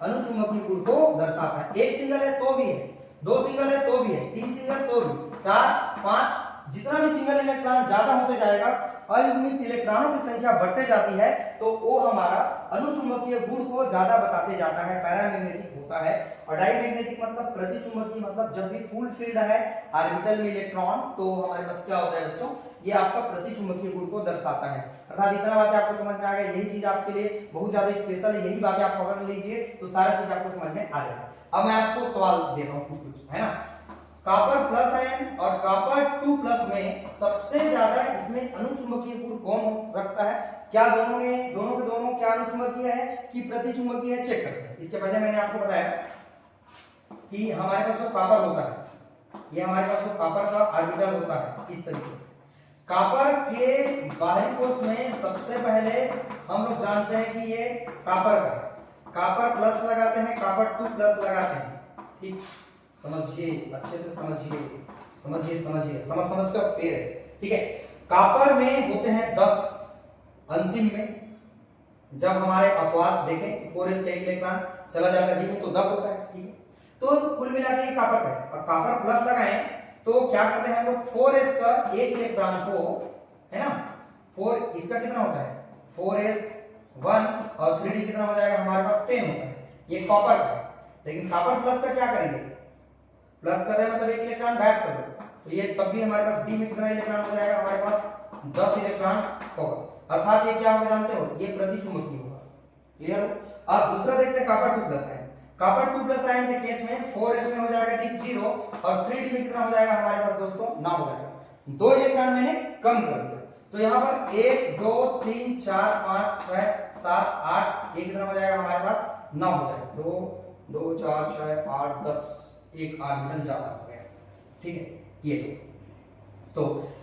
Speaker 1: अनुचुंबकीय गुण को दर्शाता है। एक सिंगल है तो भी है, दो सिंगल है तो भी है, तीन सिंगल तो भी, 4 5, जितना भी सिंगल इलेक्ट्रॉन ज्यादा होते जाएगा, अयुग्मित इलेक्ट्रॉनों की संख्या बढ़ते जाती है तो वो हमारा अनुचुंबकीय गुण को ज्यादा बताते जाता है, पैरामैग्नेटिक होता है। और डाइमैग्नेटिक मतलब प्रतिचुंबकीय, मतलब जब भी फुल फील्ड है ऑर्बिटल में इलेक्ट्रॉन तो हमारे पास क्या होता है बच्चों? ये आपका प्रतिचुंबकीय गुण को दर्शाता है। अर्थात इतना बातें आपको समझ में आ गया, यही चीज आपके लिए बहुत ज्यादा स्पेशल है, यही बातें आप पकड़ लीजिए तो सारा चीज आपको समझ में आ जाएगा। अब मैं आपको सवाल दे रहा हूँ कुछ है ना। कॉपर प्लस आयन और कॉपर 2 प्लस में सबसे ज्यादा इसमें अनुचुंबकीय गुण कौन रखता है? क्या दोनों में, दोनों के दोनों क्या अनुचुंबकीय है कि प्रतिचुंबकीय है? चेक करते हैं। इसके पहले मैंने आपको बताया कि हमारे पास जो कॉपर होता है, ये हमारे पास जो कॉपर का ऑर्बिटल होता है इस तरीके से। कॉपर के बाहरी कोश में सबसे पहले हम लोग जानते हैं कि ये कॉपर का, कॉपर प्लस लगाते हैं, कॉपर 2 प्लस लगाते हैं, ठीक। समझिए, अच्छे से समझिए, समझिए समझिए, समझ कर फेर है, ठीक है। कॉपर में होते हैं 10 अंतिम में, जब हमारे अपवाद देखें 4s का एक इलेक्ट्रॉन चला जाता है डी में तो 10 होता है, ठीक है। तो कुल मिला के ये कॉपर का है। अब कॉपर प्लस लगाएं तो क्या करते हैं हम लोग? 4s का एक इलेक्ट्रॉन को, है ना, 4 इसका कितना होता है? 4s1 और 3d कितना हो जाएगा हमारे पास? 10 होता है। ये कॉपर का है। लेकिन कॉपर प्लस का क्या करेंगे? प्लस कर रहे हैं मतलब एक इलेक्ट्रॉन गायब कर दो, तो ये तब भी हमारे पास डी में कितना इलेक्ट्रॉन हो जाएगा? हमारे पास 10 इलेक्ट्रॉन होगा। अर्थात ये क्या होगा जानते हो? ये प्रतिचुंबकीय होगा। क्लियर हो? अब दूसरा देखते हैं copper 2 plus ion. Copper 2 plus ion के केस में 4s में हो जाएगा ठीक 0 और 3d में कितना हो जाएगा हमारे पास दोस्तों? ना हो जाएगा। 2 इलेक्ट्रॉन मैंने कम कर दिया, तो यहाँ पर 1 2 3 4 5 6 7 8 एक कितना हो जाएगा हमारे पास? 9 हो जाएगा। 2 2 4 6 8 10, एक ऑर्बिटल ज्यादा हो गया, ठीक है। ये तो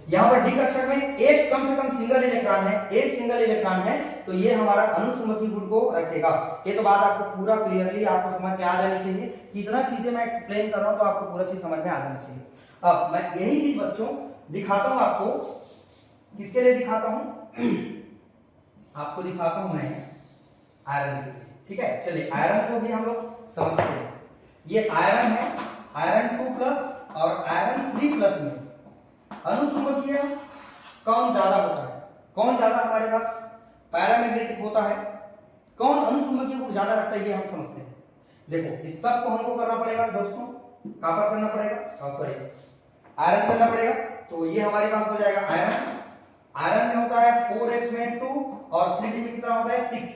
Speaker 1: यहाँ पर डी कक्षक में एक कम से कम सिंगल इलेक्ट्रॉन है, एक सिंगल इलेक्ट्रॉन है तो ये हमारा अनुचुंबकीय गुण को रखेगा। ये तो बात आपको पूरा क्लियरली आपको समझ में आ जानी चाहिए। कितना चीजें मैं एक्सप्लेन कर रहा हूँ तो आपको पूरा चीज समझ में आ जानी चाहिए। अब मैं यही चीज बच्चों दिखाता हूँ आपको, किसके लिए दिखाता हूँ? आपको दिखाता हूँ मैं आयरन के लिए, ठीक है। चलिए आयरन को भी हम लोग समझते हैं। ये आयरन है, आयरन 2 प्लस और आयरन 3 प्लस में अनुचुंबकीय कौन ज्यादा होता है? कौन ज्यादा हमारे पास पैरामैग्नेटिक होता है? कौन अनुचुंबकीय गुण ज्यादा रखता है? ये हम समझते हैं। देखो इस सब को हमको करना पड़ेगा दोस्तों, कॉपर करना पड़ेगा, सॉरी आयरन करना पड़ेगा। तो ये हमारे पास हो जाएगा आयरन। आयरन में होता है 4s में 2 और 3d में कितना होता है? 6,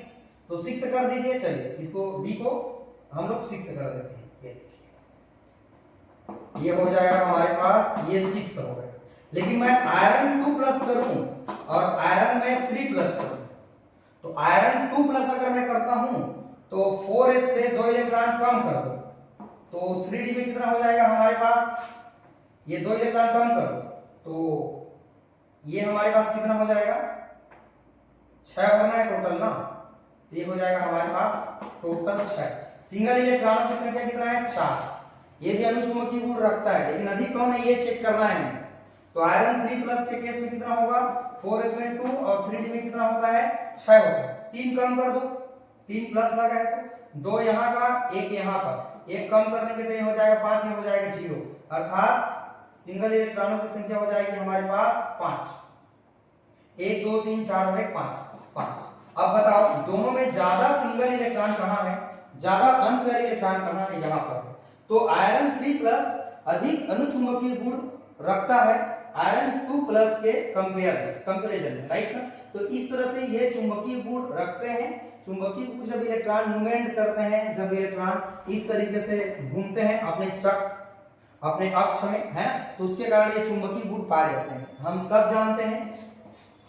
Speaker 1: तो 6 कर दीजिए। चलिए इसको d को हम लोग 6 कर देते हैं। ये देखिए ये हो जाएगा हमारे पास, ये 6 हो गया। लेकिन मैं आयरन 2 प्लस करूं और आयरन में 3 प्लस करूं, तो आयरन 2 प्लस अगर मैं करता हूं तो 4s से 2 इलेक्ट्रॉन कम कर दो, तो 3d में कितना हो जाएगा हमारे पास? ये 2 इलेक्ट्रॉन कम कर दो तो ये हमारे पास कितना हो जाएगा? 6 करना है टोटल ना, तो ये हो जाएगा हमारे पास टोटल 6। सिंगल इलेक्ट्रॉनों की संख्या कितना है? 4। ये भी अनुचुंबकीय गुण रखता है, लेकिन अधिक कौन है ये चेक करना है। तो आयरन 3 प्लस के केस में कितना होगा? 4s में 2 और 3d में कितना होता है? 6 होता है। 3 कम कर दो, 3 प्लस लगा है तो 2 यहाँ का 1 यहाँ का, 1 कम कर देंगे तो ये हो जाएगा 5, ये हो जाएगा 0। अर्थात सिंगल इलेक्ट्रॉनों की संख्या हो जाएगी हमारे पास 5। 1 2 3 4 और 1 5 5। अब बताओ दोनों में ज्यादा सिंगल इलेक्ट्रॉन कहाँ है, ज्यादा अनपेयर इलेक्ट्रॉन कहाँ है, यहाँ पर है। तो आयरन 3 प्लस अधिक अनुचुंबकीय गुण रखता है आयरन 2 प्लस के कंपेरिजन में, राइट ना। तो इस तरह से ये चुंबकीय गुण रखते हैं। चुंबकीय गुण जब इलेक्ट्रॉन मूवमेंट करते हैं, जब इलेक्ट्रॉन इस तरीके से घूमते हैं अपने अक्ष में, है ना, तो उसके कारण ये चुंबकीय गुण पाए जाते हैं। हम सब जानते हैं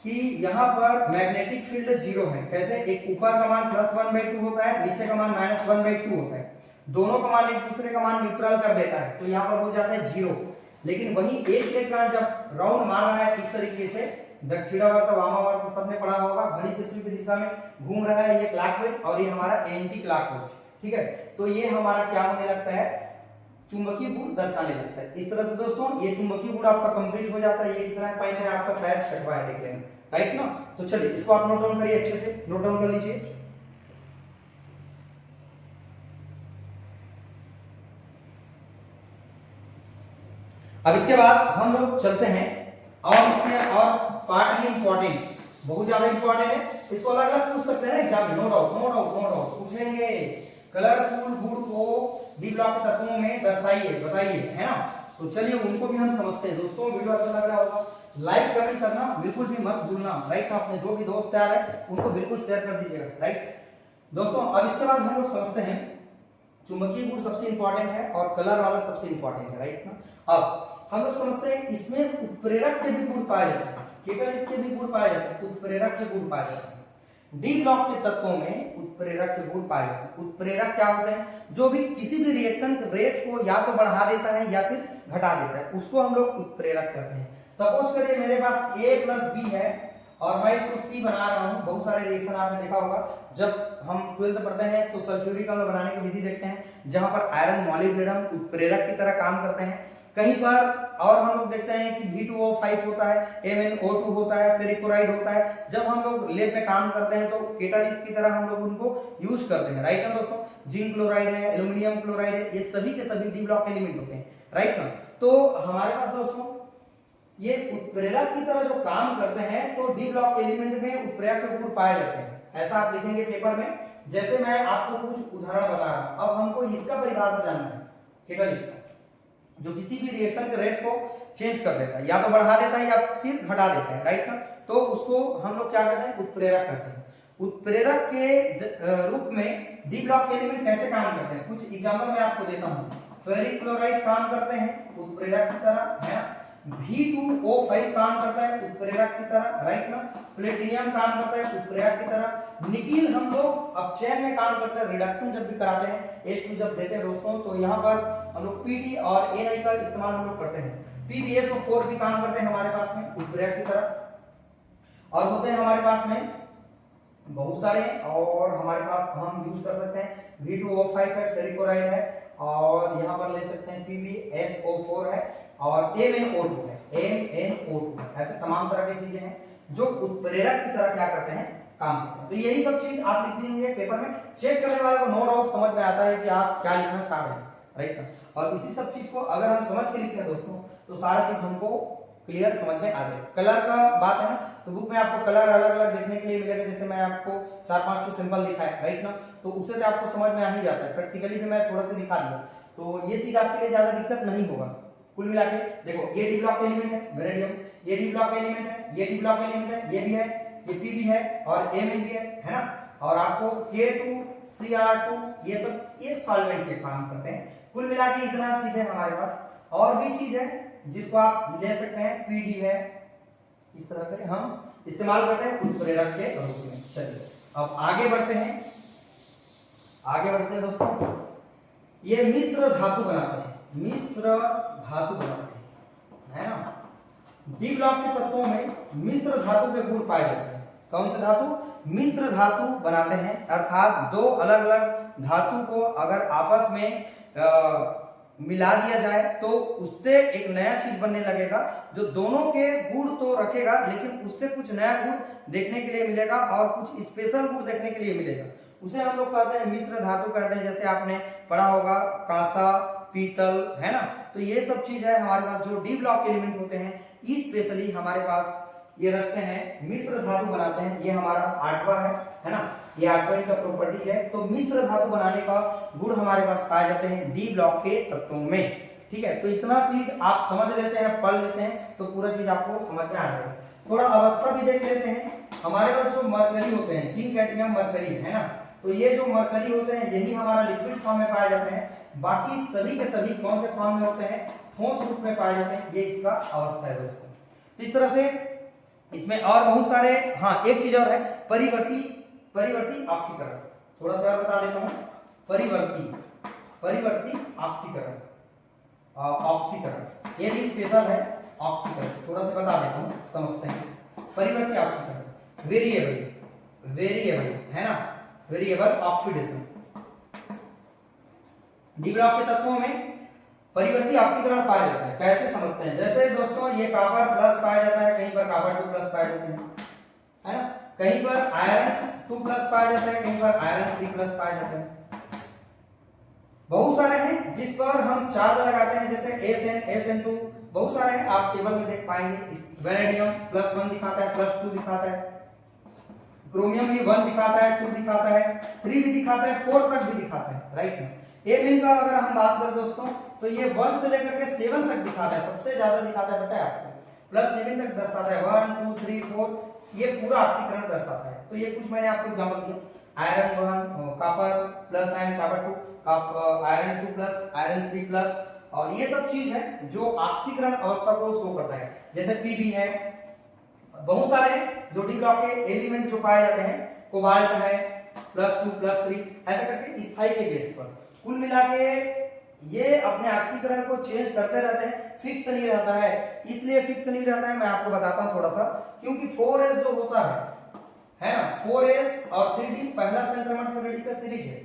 Speaker 1: कि यहाँ पर मैग्नेटिक फील्ड 0 है। कैसे, एक ऊपर का मान +1/2 होता है, नीचे का मान -1/2 होता है। दोनों का मान एक दूसरे का मान न्यूट्रल कर देता है, तो यहाँ पर हो जाता है 0। लेकिन वही एक इलेक्ट्रॉन जब राउंड मार रहा है इस तरीके से, दक्षिणावर्त वामावर्त सबने पढ़ा होगा, घड़ी की सुई की दिशा में घूम रहा है ये क्लॉकवाइज और ये हमारा एंटी क्लॉकवाइज, ठीक है। तो ये हमारा क्या होने लगता है, चुंबकीय गुण दर्शाने लगता है। इस तरह से दोस्तों ये चुंबकीय गुण आपका कंप्लीट हो जाता है। ये कितना पॉइंट है आपका, शायद 6वां है, देख लेना, राइट ना। तो चलिए इसको आप नोट डाउन करिए, अच्छे से नोट डाउन कर लीजिए। अब इसके बाद हम लोग चलते हैं और इसमें और पार्ट ही इंपॉर्टेंट, बहुत ज्यादा इंपॉर्टेंट है। इसको अलग अलग पूछ सकते हैं एग्जाम में, नो डाउट पूछेंगे। कलरफुल गुण को डी ब्लॉक तत्वों में दर्शाइए, बताइए, है ना। तो चलिए उनको भी हम समझते हैं। दोस्तों वीडियो अच्छा लग रहा होगा, लाइक कमेंट करना बिल्कुल भी मत भूलना, राइट। अपने जो भी दोस्त यार है उनको बिल्कुल शेयर कर दीजिएगा, राइट। दोस्तों अब इसके बाद हम लोग समझते हैं चुंबकीय गुण सबसे इंपॉर्टेंट है और कलर वाला सबसे इंपॉर्टेंट है, राइट ना। अब हम लोग समझते हैं इसमें उत्प्रेरक के भी गुण पाए जाते हैं, कैटालिस्ट के भी गुण पाए जाते हैं, उत्प्रेरक के गुण पाए जाते हैं। डी ब्लॉक के तत्वों में उत्प्रेरक के गुण पाए जाते हैं। उत्प्रेरक क्या होते हैं, जो भी किसी भी रिएक्शन रेट को या तो बढ़ा देता है या फिर घटा देता है, उसको हम लोग उत्प्रेरक कहते हैं। सपोज करिए मेरे पास A + B है और मैं इसको C बना रहा हूं। बहुत सारे रिएक्शन आपने देखा होगा, जब हम 12th पढ़ते हैं तो सल्फ्यूरिक अम्ल बनाने की विधि देखते हैं, जहां पर आयरन मॉलिब्डेनम उत्प्रेरक की तरह काम करते हैं। कहीं पर और हम लोग देखते हैं कि V2O5 होता है, MnO2 होता है, फेरिक क्लोराइड होता है। जब हम लोग लैब में काम करते हैं तो कैटालिस्ट की तरह हम लोग उनको यूज करते हैं, राइट ना दोस्तों। जिंक क्लोराइड है, एल्यूमिनियम क्लोराइड है, ये सभी के सभी डी ब्लॉक एलिमेंट होते हैं, राइट ना। तो हमारे पास दोस्तों ये उत्प्रेरक की तरह जो काम करते हैं, तो डी ब्लॉक एलिमेंट में उत्प्रेरक के गुण पाए जाते हैं। ऐसा आप लिखेंगे पेपर में। जैसे मैं आपको कुछ उदाहरण बता रहा हूं, अब हमको इसका परिभाषा जानना है, कैटालिस्ट का, जो किसी भी रिएक्शन के रेट को चेंज कर देता है, या तो बढ़ा देता है या फिर घटा देता है, राइट ना। तो उसको हम लोग क्या कहते हैं, उत्प्रेरक कहते हैं। उत्प्रेरक के रूप में डी ब्लॉक एलिमेंट कैसे काम करते हैं, कुछ एग्जांपल मैं आपको देता हूं। फेरिक क्लोराइड काम करते हैं उत्प्रेरक की तरह, है ना। V2O5 काम करता है उत्प्रेरक की तरह, राइट ना। प्लेटिनियम काम करता है उत्प्रेरक की तरह। निकिल हम लोग अब चेन में काम करते हैं, रिडक्शन जब भी कराते हैं, H2 जब देते हैं दोस्तों, तो यहाँ पर हम लोग Pd और Na का इस्तेमाल हम लोग करते हैं। PbSO4 भी काम करते हैं हमारे पास में उत्प्रेरक की तरह। और होते हैं हमारे पास में बहुत सारे, और हमारे पास हम यूज कर सकते हैं V2O5 है, फेरिक क्लोराइड है, और यहाँ पर ले सकते हैं PbSO4 है, और MnO2 है, MnO2। ऐसे तमाम तरह की चीजें हैं जो उत्प्रेरक की तरह क्या करते हैं, काम करते हैं। तो यही सब चीज आप लिख देंगे पेपर में, चेक करने वाले को नो डाउट समझ में आता है कि आप क्या लिखना चाह रहे हैं, राइट ना। और इसी सब चीज को अगर हम समझ के लिखते हैं दोस्तों, तो सारा चीज हमको क्लियर समझ में आ जाए। कलर का बात है ना, तो बुक में आपको कलर अलग अलग देखने के लिए मिलेगा। जैसे मैं आपको 4-5 सिंपल दिखाया, राइट ना, तो उससे तो आपको समझ में आ ही जाता है। प्रैक्टिकली भी मैं थोड़ा सा दिखा दिया, तो ये चीज आपके लिए ज्यादा दिक्कत नहीं होगा। कुल मिला के देखो, ये डी ब्लॉक एलिमेंट है वेरिडियम, ये डी ब्लॉक एलिमेंट है, ये डी ब्लॉक एलिमेंट है, ये भी है, ये पी भी है और Mn भी है ना। और आपको K2 Cr2 ये सब ये सॉल्वेंट के काम करते हैं। कुल मिला के इतना चीज है हमारे पास। और भी चीज है जिसको आप ले सकते हैं, Pd है, इस तरह से हम इस्तेमाल करते हैं उत्प्रेरक के रूप में। चलिए अब आगे बढ़ते हैं, दोस्तों। ये मिश्र धातु बनाते हैं, मिश्र धातु बनाते हैं, है ना। डी ब्लॉक के तत्वों में मिश्र धातु के गुण पाए जाते हैं। कौन से धातु, मिश्र धातु बनाते हैं, अर्थात दो अलग अलग धातु को अगर आपस में मिला दिया जाए तो उससे एक नया चीज बनने लगेगा, जो दोनों के गुण तो रखेगा लेकिन उससे कुछ नया गुण देखने के लिए मिलेगा और कुछ स्पेशल गुण देखने के लिए मिलेगा। उसे हम लोग कहते हैं मिश्र धातु कहते हैं। जैसे आपने पढ़ा होगा कांसा, पीतल, है ना। तो ये सब चीज है हमारे पास जो डी ब्लॉक एलिमेंट होते हैं, स्पेशली हमारे पास ये रखते हैं, मिश्र धातु बनाते हैं, ये हमारा 8वां है ना, ये 8वां का प्रॉपर्टीज है। तो मिश्र धातु बनाने का गुण हमारे पास पाए जाते हैं डी ब्लॉक के तत्वों में। ठीक है, तो इतना चीज आप समझ लेते हैं, पढ़ लेते हैं तो पूरा चीज आपको समझ में आ जाएगा। थोड़ा अवस्था भी देख लेते हैं। हमारे पास जो मरकरी होते हैं, जिंक कैडमियम मरकरी है ना, तो ये जो मरकरी होते हैं यही हमारा लिक्विड फॉर्म में पाए जाते हैं। बाकी सभी के सभी कौन से फॉर्म में होते हैं, ठोस रूप में पाए जाते हैं। ये इसका अवस्था है दोस्तों। इस तरह से इसमें और बहुत सारे, हाँ एक चीज और है, परिवर्ती ऑक्सीकरण। थोड़ा सा और बता देता हूं, परिवर्ती ऑक्सीकरण, ऑक्सीकरण ये भी स्पेशल है। ऑक्सीकरण थोड़ा सा बता देता हूं, समझते हैं। परिवर्ती ऑक्सीकरण, वेरिएबल है ना, वेरिएबल ऑक्सीडेशन। डी ब्लॉक के तत्वों में परिवर्ती ऑक्सीकरण पाया जाता है। कैसे समझते हैं, जैसे दोस्तों ये कॉपर प्लस पाया जाता है, कहीं पर कॉपर 2 प्लस पाए जाते हैं, है ना, कहीं पर आयरन 2 प्लस पाया जाता है, कहीं पर आयरन 3 प्लस पाया जाता है। बहुत सारे हैं जिस पर हम चार्ज लगाते हैं, जैसे SN2 बहुत सारे हैं, आप टेबल में देख पाएंगे। वैनेडियम +1 दिखाता है, +2 दिखाता है, क्रोमियम भी 1 दिखाता है, 2 दिखाता है, 3 भी दिखाता है, 4 तक भी दिखाता है, राइट ना। एमिन का अगर हम बात करें दोस्तों तो ये 1 से लेकर के 7 तक दिखाता है, सबसे ज्यादा दिखाता है, पता है आपको, +7 तक दर्शाता है, 1 2 3 4, ये पूरा ऑक्सीकरण दर्शाता है। तो ये कुछ मैंने आपको एग्जांपल दिया, iron 1, copper plus iron copper 2, iron 2 plus iron 3 plus, और ये सब चीज है जो ऑक्सीकरण अवस्था को शो करता है। जैसे Pb है, बहुत सारे जो डी ब्लॉक के एलिमेंट जो पाए जाते हैं, कोबाल्ट है +2 +3, ऐसा करके स्थायी के बेस पर कुल मिला के ये अपने ऑक्सीकरण को चेंज करते रहते हैं, फिक्स नहीं रहता है। इसलिए फिक्स नहीं रहता है, मैं आपको बताता हूं थोड़ा सा, क्योंकि 4s जो होता है ना, 4s और 3d पहला संक्रमण श्रेणी का सीरीज है,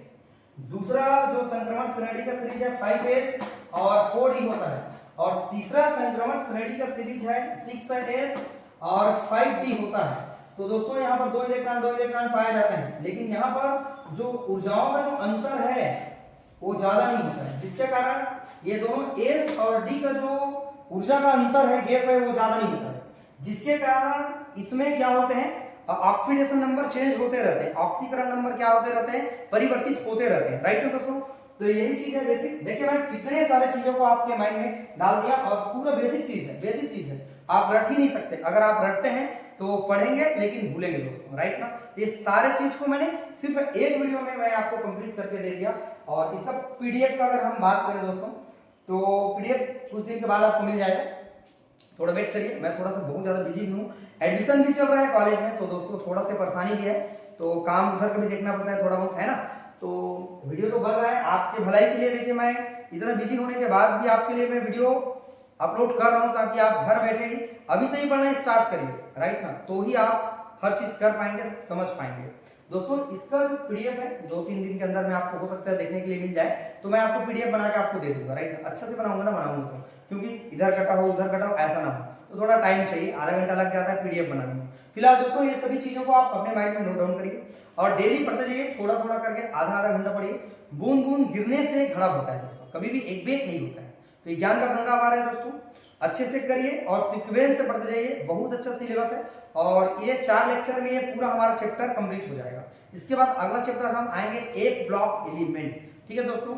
Speaker 1: दूसरा जो संक्रमण श्रेणी का सीरीज है 5s और 4d होता है, और तीसरा संक्रमण श्रेणी का सीरीज है 6s और 5d होता है। तो दोस्तों यहाँ पर 2 इलेक्ट्रॉन पाए जाते हैं, लेकिन यहाँ पर जो ऊर्जाओं का जो अंतर है वो ज्यादा नहीं होता है, जिसके कारण ये दोनों S और D का जो ऊर्जा का अंतर है, गैप है, वो ज्यादा नहीं होता है, जिसके कारण इसमें क्या होते हैं, ऑक्सीडेशन नंबर चेंज होते रहते हैं, ऑक्सीकरण नंबर क्या होते रहते हैं, परिवर्तित होते रहते हैं, राइट दोस्तों। तो यही चीज है बेसिक। देखिए मैं कितने सारे चीजों को आपके माइंड में डाल दिया, और पूरा बेसिक चीज है, आप रट ही नहीं सकते। अगर आप रटते हैं तो पढ़ेंगे लेकिन भूलेंगे दोस्तों, राइट ना। ये सारे चीज को मैंने सिर्फ एक वीडियो में मैं आपको कंप्लीट करके दे दिया। और इसका पीडीएफ का अगर हम बात करें दोस्तों, तो पीडीएफ कुछ दिन के बाद आपको मिल जाएगा, थोड़ा वेट करिए। मैं थोड़ा सा बहुत ज्यादा बिजी हूँ, एडमिशन भी चल रहा है कॉलेज में, तो दोस्तों थोड़ा सा परेशानी भी है, तो काम उधर का भी देखना पड़ता है थोड़ा बहुत, है ना। तो वीडियो तो बढ़ रहा है आपके भलाई के लिए। देखिए मैं इतना बिजी होने के बाद भी आपके लिए मैं वीडियो अपलोड कर रहा हूं, ताकि आप घर बैठे ही अभी से ही पढ़ना स्टार्ट करिए, राइट ना, तो ही आप हर चीज कर पाएंगे, समझ पाएंगे। दोस्तों इसका जो पीडीएफ है 2-3 दिन के अंदर में आपको हो सकता है देखने के लिए मिल जाए, तो मैं आपको पीडीएफ बना के आपको दे दूंगा, राइट। अच्छा से बनाऊंगा तो, क्योंकि इधर कटा हो उधर कटा हो ऐसा ना हो, तो थोड़ा टाइम चाहिए, आधा घंटा लग जाता है पीडीएफ बनाने में। फिलहाल दोस्तों ये सभी चीजों को आप अपने माइंड में नोट डाउन करिए, और डेली पढ़ते जाइए, थोड़ा थोड़ा करके आधा घंटा पढ़िए। बूंद बूंद गिरने से घड़ा होता है दोस्तों, कभी भी एक बेग नहीं होता है। तो ये ज्ञान का गंगा पार है दोस्तों, अच्छे से करिए और सीक्वेंस से पढ़ते जाइए। बहुत अच्छा सिलेबस है, और ये 4 लेक्चर में ये पूरा हमारा चैप्टर कंप्लीट हो जाएगा। इसके बाद अगला चैप्टर हम आएंगे एक ब्लॉक एलिमेंट। ठीक है दोस्तों,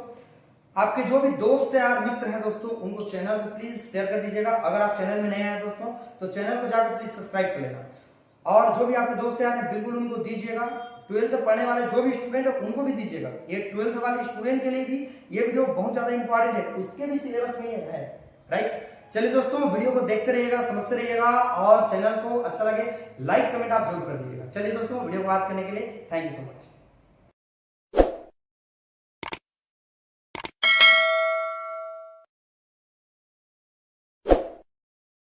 Speaker 1: आपके जो भी दोस्त हैं मित्र हैं दोस्तों, उनको चैनल को प्लीज शेयर कर दीजिएगा। अगर आप चैनल में नए हैं दोस्तों, तो चैनल को जाकर प्लीज सब्सक्राइब कर लेना, और जो भी आपके दोस्त हैं बिल्कुल उनको दीजिएगा। 12th पढ़ने वाले जो भी स्टूडेंट है उनको भी दीजिएगा। ये 12th वाले स्टूडेंट के लिए भी ये वीडियो बहुत ज्यादा इंपॉर्टेंट है, उसके भी सिलेबस में ये है, राइट। चलिए दोस्तों वीडियो को देखते रहिएगा, समझते रहिएगा, और चैनल को अच्छा लगे लाइक कमेंट आप जरूर कर दीजिएगा। चलिए दोस्तों वीडियो को वॉच करने के लिए थैंक यू सो मच।